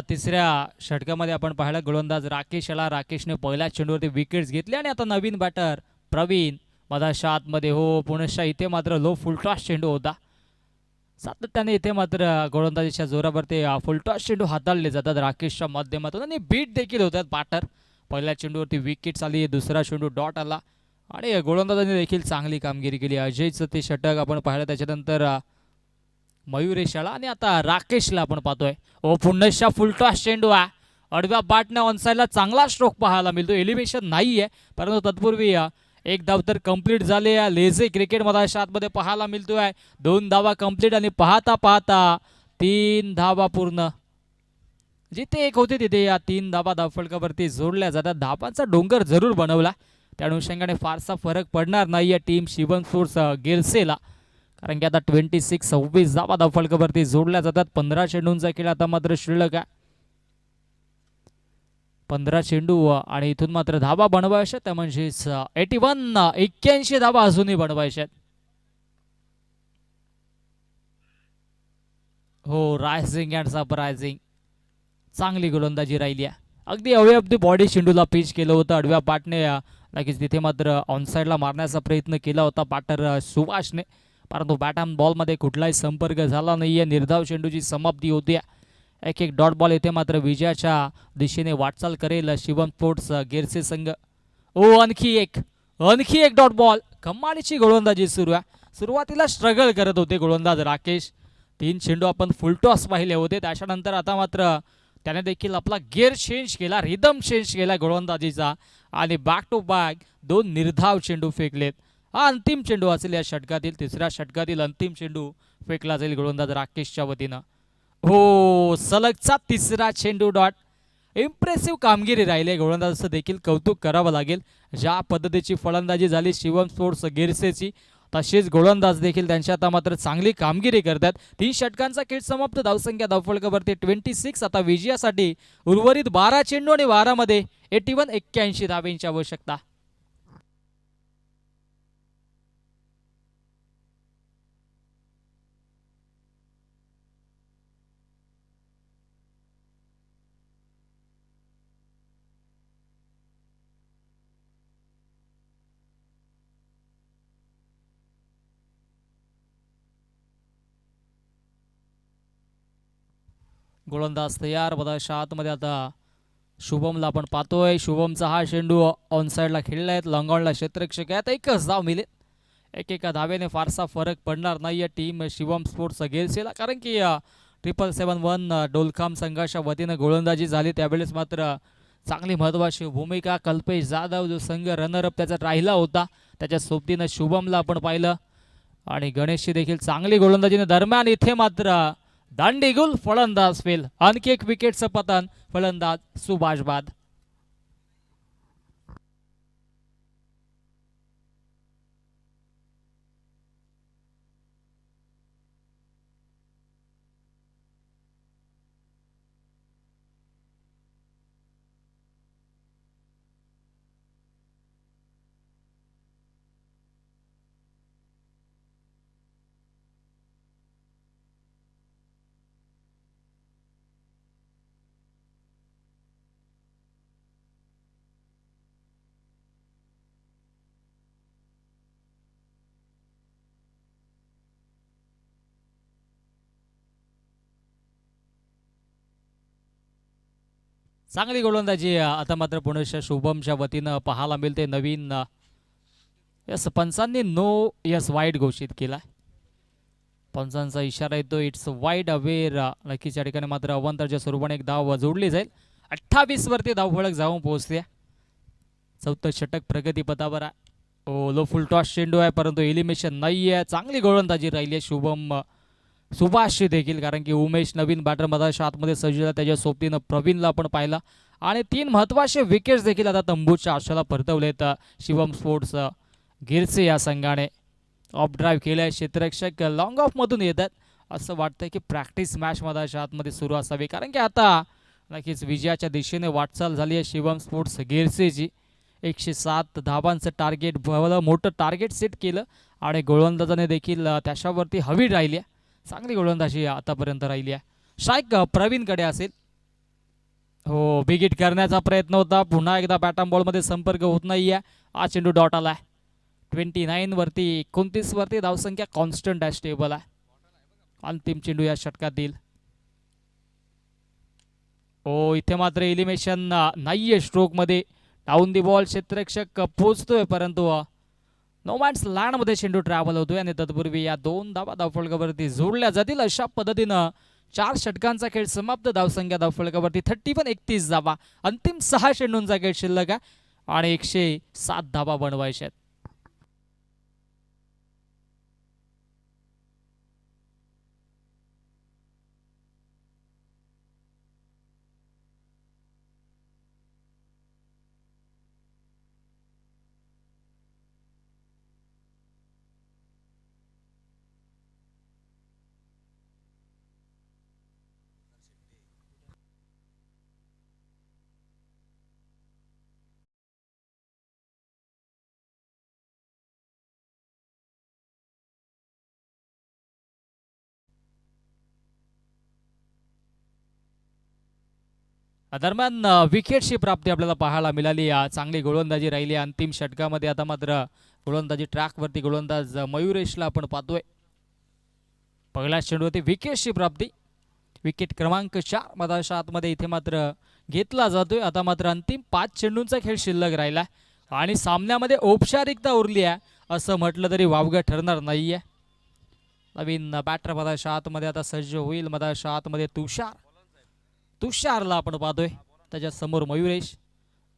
तिसऱ्या षटकामध्ये आपण पाहिला गोलंदाज राकेश आला. राकेशने पहिल्या चेंडूवरती विकेट्स घेतले आणि आता नवीन बॅटर प्रवीण मधाच्या आतमध्ये. हो पुनश्च इथे मात्र लो फुलटॉस चेंडू होता. सातत्याने इथे मात्र गोलंदाजीच्या जोरावरती फुलटॉस चेंडू हाताळले जातात राकेशच्या माध्यमातून आणि बीट देखील होतात बॅटर. पहिल्या चेंडूवरती विकेट्स आली, दुसरा चेंडू डॉट आला आणि गोलंदाजाने देखील चांगली कामगिरी केली. अजयचं ते षटक आपण पाहिलं, त्याच्यानंतर मयुरेश आला आणि आता राकेशला आपण पाहतोय. ओ पुन्हा फुलटॉस चेंडू आहे. आडव्या बॅटने ऑनसाईडला चांगला स्ट्रोक पाहायला मिळतो. एलिव्हेशन नाही आहे, परंतु तत्पूर्वी एक धाव तर कंप्लीट झाले. लेझी क्रिकेट मधाच्या आतमध्ये पाहायला मिळतोय. 2 धावा कंप्लीट आणि पाहता पाहता 3 धावा पूर्ण. जिथे एक होते तिथे या 3 धावा धावफलकावरती जोडल्या जातात. धावांचा डोंगर जरूर बनवला, त्या अनुषंगाने फारसा फरक पडणार नाही या टीम शिवम स्पोर्ट्स गेलसेला, कारण की आता 26 धावा धावफलकावरती जोडल्या जातात. 15 चेंडूंचा खेळ आता मात्र शिल्लक आहे. 15 चेंडू आणि इथून मात्र धावा बनवायच्या, त्या म्हणजेच 81 धावा अजूनही बनवायच्या. हो रायझिंग अँड सरप्रायझिंग चांगली गोलंदाजी राहिली आहे. अगदी अवे ऑफ द बॉडी चेंडूला पिच केलं होतं आडव्या बॅटने. लगेच तिथे मात्र ऑनसाईडला मारण्याचा प्रयत्न केला होता बॅटर सुभाषने, परंतु बॅट अँड बॉलमध्ये कुठलाही संपर्क झाला नाहीये. निर्धाव चेंडूची समाप्ती होती. एक डॉट बॉल येथे मात्र विजयाच्या दिशेने वाटचाल करेल शिवम स्पोर्ट्स गेरसे संघ. ओ आणखी एक डॉट बॉल. कमालीची गोलंदाजी सुरू आहे. सुरुवातीला स्ट्रगल करत होते गोलंदाज राकेश. 3 चेंडू आपण फुलटॉस पाहिले होते, त्याच्यानंतर आता मात्र त्याने देखील आपला गिअर चेंज केला, रिदम चेंज केला गोलंदाजीचा आणि बॅक टू बॅक 2 निर्धाव चेंडू फेकलेत. हा अंतिम चेंडू असेल या षटकातील. तिसऱ्या षटकातील अंतिम चेंडू फेकला जाईल गोलंदाज राकेशच्या वतीनं. हो सलगचा तिसरा चेंडू डॉट. इम्प्रेसिव्ह कामगिरी राहिली. गोलंदाजाचं देखील कौतुक करावं लागेल. ज्या पद्धतीची फलंदाजी झाली शिवम स्पोर्ट्स गिरसेची, तसेच गोलंदाज देखील त्यांची आता मात्र चांगली कामगिरी करतात. 3 षटकांचा खेळ समाप्त. धावसंख्या धावफलकावरती 26. आता विजयासाठी उर्वरित 12 चेंडू आणि 12 मध्ये 81 धाब्यांची आवश्यकता. गोलंदाज तयार. बदाच्या आतमध्ये आता शुभमला आपण पाहतोय. शुभमचा हा चेंडू ऑन साईडला खेळला आहे, लॉंगॉनला क्षेत्ररक्षक आहेत. एकच धाव मिळेल. एका धावेने फारसा फरक पडणार नाही टीम शिवम स्पोर्ट्स गेलसेला, कारण की 771 डोलखाम संघाच्या वतीनं गोलंदाजी झाली. त्यावेळेस मात्र चांगली महत्त्वाची भूमिका कल्पेश जाधव जो संघ रनरअप त्याचा राहिला होता, त्याच्या सोबतीनं शुभमला आपण पाहिलं आणि गणेशची देखील चांगली गोलंदाजीने. दरम्यान इथे मात्र दांडीगुल फलंदाज फेल. आणखी एक विकेटचं पतन. फलंदाज सुभाष बाद. चांगली गोलंदाजी आता मात्र पुणेच्या शुभमच्या वतीनं पाहायला मिळते. नवीन यस पंचांनी नो यस वाईट घोषित केला. पंचांचा इशारा येतो इट्स वाईड अवेअर. नक्कीच या ठिकाणी मात्र अवंतरच्या स्वरूपाने एक धाव जोडली जाईल. 28 वरती धावफलक जाऊन पोहोचल्या. चौथं षटक प्रगतीपथावर आहे. ओ लो फुल टॉस चेंडू आहे परंतु एलिमिनेशन नाही आहे. चांगली गोलंदाजी राहिली आहे शुभम सुभाषची देखील, कारण की उमेश नवीन बॅटर मधाच्या आतमध्ये सजला. त्याच्या सोबतीनं प्रवीणला आपण पाहिला आणि 3 महत्त्वाचे विकेट्स देखील आता तंबूच्या आशाला परतवलेत शिवम स्पोर्ट्स गिरसे या संघाने. ऑफ ड्राईव्ह केलाय. क्षेत्ररक्षक लॉंग ऑफमधून येत आहेत. असं वाटतंय की प्रॅक्टिस मॅच मधाच्या आतमध्ये सुरू असावी, कारण की आता नक्कीच विजयाच्या दिशेने वाटचाल झाली आहे शिवम स्पोर्ट्स गिरसेची. 107 धावांचं टार्गेट, भलं मोठं टार्गेट सेट केलं आणि गोलंदाजाने देखील त्याच्यावरती हवी राहिली आहे. चांगली गोलंदाजी आतापर्यंत राहिली आहे. स्ट्राईक प्रवीणकडे असेल. हो बिग हिट करण्याचा प्रयत्न होता. पुन्हा एकदा बॅटम बॉलमध्ये संपर्क होत नाही आहे. हा चेंडू डॉट आला आहे. 29 वरती 29 वरती धावसंख्या कॉन्स्टंट आहे, स्टेबल आहे. अंतिम चेंडू या षटकात येईल. ओ इथे मात्र एलिमिनेशन नाहीये स्ट्रोकमध्ये. डाऊन दी बॉल क्षेत्ररक्षक पोहोचतोय परंतु नो मॅन्स लँडमध्ये चेंडू ट्रॅव्हल होतोय आणि तत्पूर्वी या 2 धावा धावफलकावरती जोडल्या जातील. अशा पद्धतीनं 4 षटकांचा खेळ समाप्त. धावसंख्या धावफलकावरती 31 धावा. अंतिम 6 चेंडूंचा खेळ शिल्लक आहे आणि 107 धावा बनवायच्या आहेत. दरम्यान विकेटची प्राप्ती आपल्याला पाहायला मिळाली. चांगली गोलंदाजी राहिली अंतिम षटकामध्ये. आता मात्र गोलंदाजी ट्रॅकवरती गोलंदाज मयुरेशला आपण पाहतोय. पहिल्या चेंडूवरती विकेटची प्राप्ती. विकेट क्रमांक 4 मधाच्या आतमध्ये इथे मात्र घेतला जातोय. आता मात्र अंतिम 5 चेंडूंचा खेळ शिल्लक राहिला आणि सामन्यामध्ये औपचारिकता उरली आहे असं म्हटलं तरी वावगं ठरणार नाहीये. नवीन बॅटर मधाच्या आतमध्ये आता सज्ज होईल. मधाच्या आतमध्ये तुषारला आपण पाहतोय. त्याच्या समोर मयुरेश.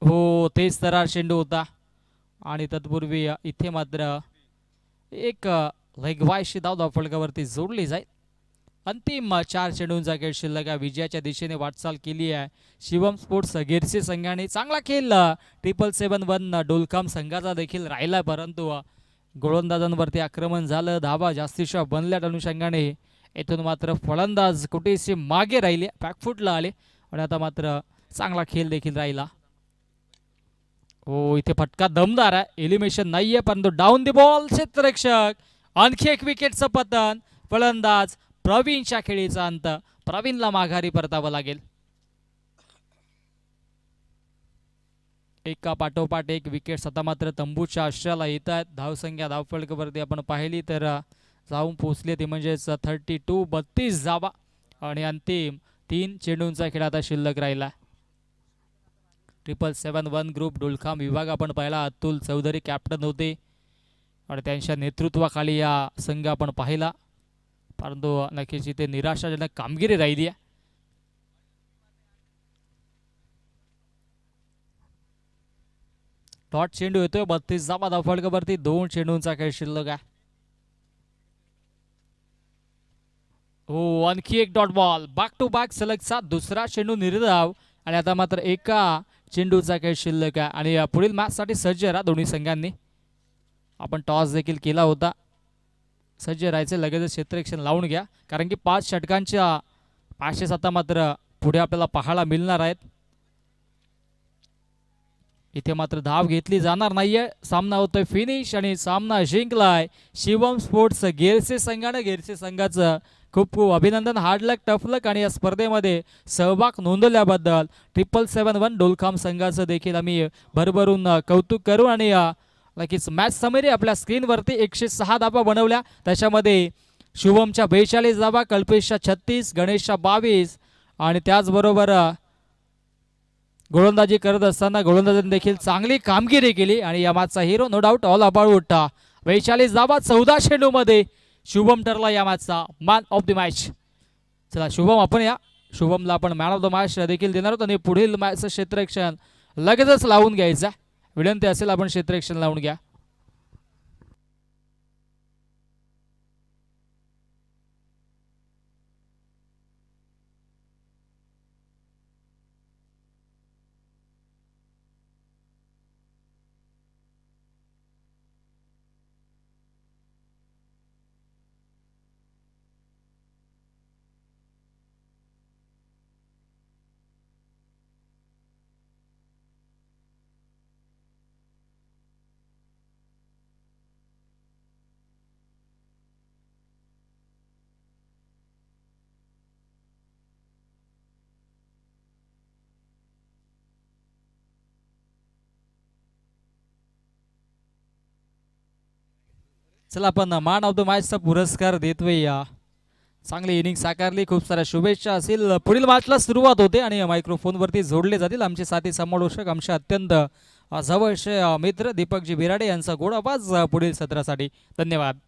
हो तेच तरार चेंडू होता आणि तत्पूर्वी इथे मात्र एक लेगवायशी धाव धावफलकावरती जोडली जाईल. अंतिम 4 चेंडूंचा खेळ शिल्लक आहे. विजयाच्या दिशेने वाटचाल केली आहे शिवम स्पोर्ट्स गिरसे संघाने. चांगला खेळ 771 डोलकाम संघाचा देखील राहिला परंतु गोलंदाजांवरती आक्रमण झालं. धावा जास्तीच्या बनल्या अनुषंगाने येथून मात्र फलंदाज कुठेसे मागे राहिले, बॅकफुटला आले आणि आता मात्र चांगला खेळ देखील राहिला. हो इथे फटका दमदार आहे. एलिमिनेशन नाहीये परंतु डाऊन दी बॉल क्षेत्ररक्षक. आणखी एक विकेटचं पतन. फलंदाज प्रवीणच्या खेळीचा अंत. प्रवीणला माघारी परतावं लागेल. एका पाठोपाठ एक विकेट आता मात्र तंबूच्या आश्रयाला येत आहेत. धावसंख्या धावफलकावरती आपण पाहिली तर जाऊन पोहोचले ती म्हणजेच 32 धावा आणि अंतिम 3 चेंडूंचा खेळ आता शिल्लक राहिला. 771 ग्रुप डोलखाम विभाग आपण पाहिला. अतुल चौधरी कॅप्टन होते आणि त्यांच्या नेतृत्वाखाली या संघ आपण पाहिला परंतु नक्कीच इथे निराशाजनक कामगिरी राहिली आहे. डॉट चेंडू येतोय. 32 धावा धावफलकावरती 2 चेंडूंचा खेळ शिल्लक आहे. हो आणखी एक dot ball. Back to back सलगचा दुसरा चेंडू निर्धाव आणि आता मात्र एका चेंडूचा खेळ शिल्लक आहे आणि पुढील मॅचसाठी सज्ज राहा दोन्ही संघांनी. आपण टॉस देखील केला होता. सज्ज राहायचे. लगेच क्षेत्ररक्षण लावून घ्या कारण की 5 षटकांच्या पॅशेस आता मात्र पुढे आपल्याला पाहायला मिळणार आहेत. इथे मात्र धाव घेतली जाणार नाहीये. सामना होतोय फिनिश आणि सामना जिंकलाय शिवम स्पोर्ट्स गिरसे संघाने. गिरसे संघाचं खूप खूप अभिनंदन. हार्ड लक टफ लक आणि या स्पर्धेमध्ये सहभाग नोंदवल्याबद्दल 771 डोलखाम संघाचं देखील आम्ही भरभरून कौतुक करू. आणि नक्कीच मॅच समरी आपल्या स्क्रीनवरती 106 धावा बनवल्या. त्याच्यामध्ये शुभमच्या 42 धावा, कल्पेशच्या 36, गणेशच्या 22 आणि त्याचबरोबर गोलंदाजी करत असताना गोलंदाजांनी देखील चांगली कामगिरी केली आणि या मॅचचा hero no doubt all about 42 धावा 14 चेंडूमध्ये शुभम ठरला या मॅचचा मॅन ऑफ द मॅच. चला शुभम, आपण या शुभमला आपण मॅन ऑफ द मॅच देखील देणार आहोत आणि पुढील मॅचचं क्षेत्ररक्षण लगेचच लावून घ्यायचं. विनंती असेल आपण क्षेत्ररक्षण लावून घ्या. चला आपण मॅन ऑफ द मॅचचा पुरस्कार देतोय. या चांगली इनिंग साकारली, खूप साऱ्या शुभेच्छा असतील. पुढील मॅचला सुरुवात होते आणि मायक्रोफोनवरती जोडले जातील आमचे साथी समालोचक, आमचे अत्यंत जवळचे मित्र दीपकजी बिराडे यांचा गोड आवाज पुढील सत्रासाठी. धन्यवाद.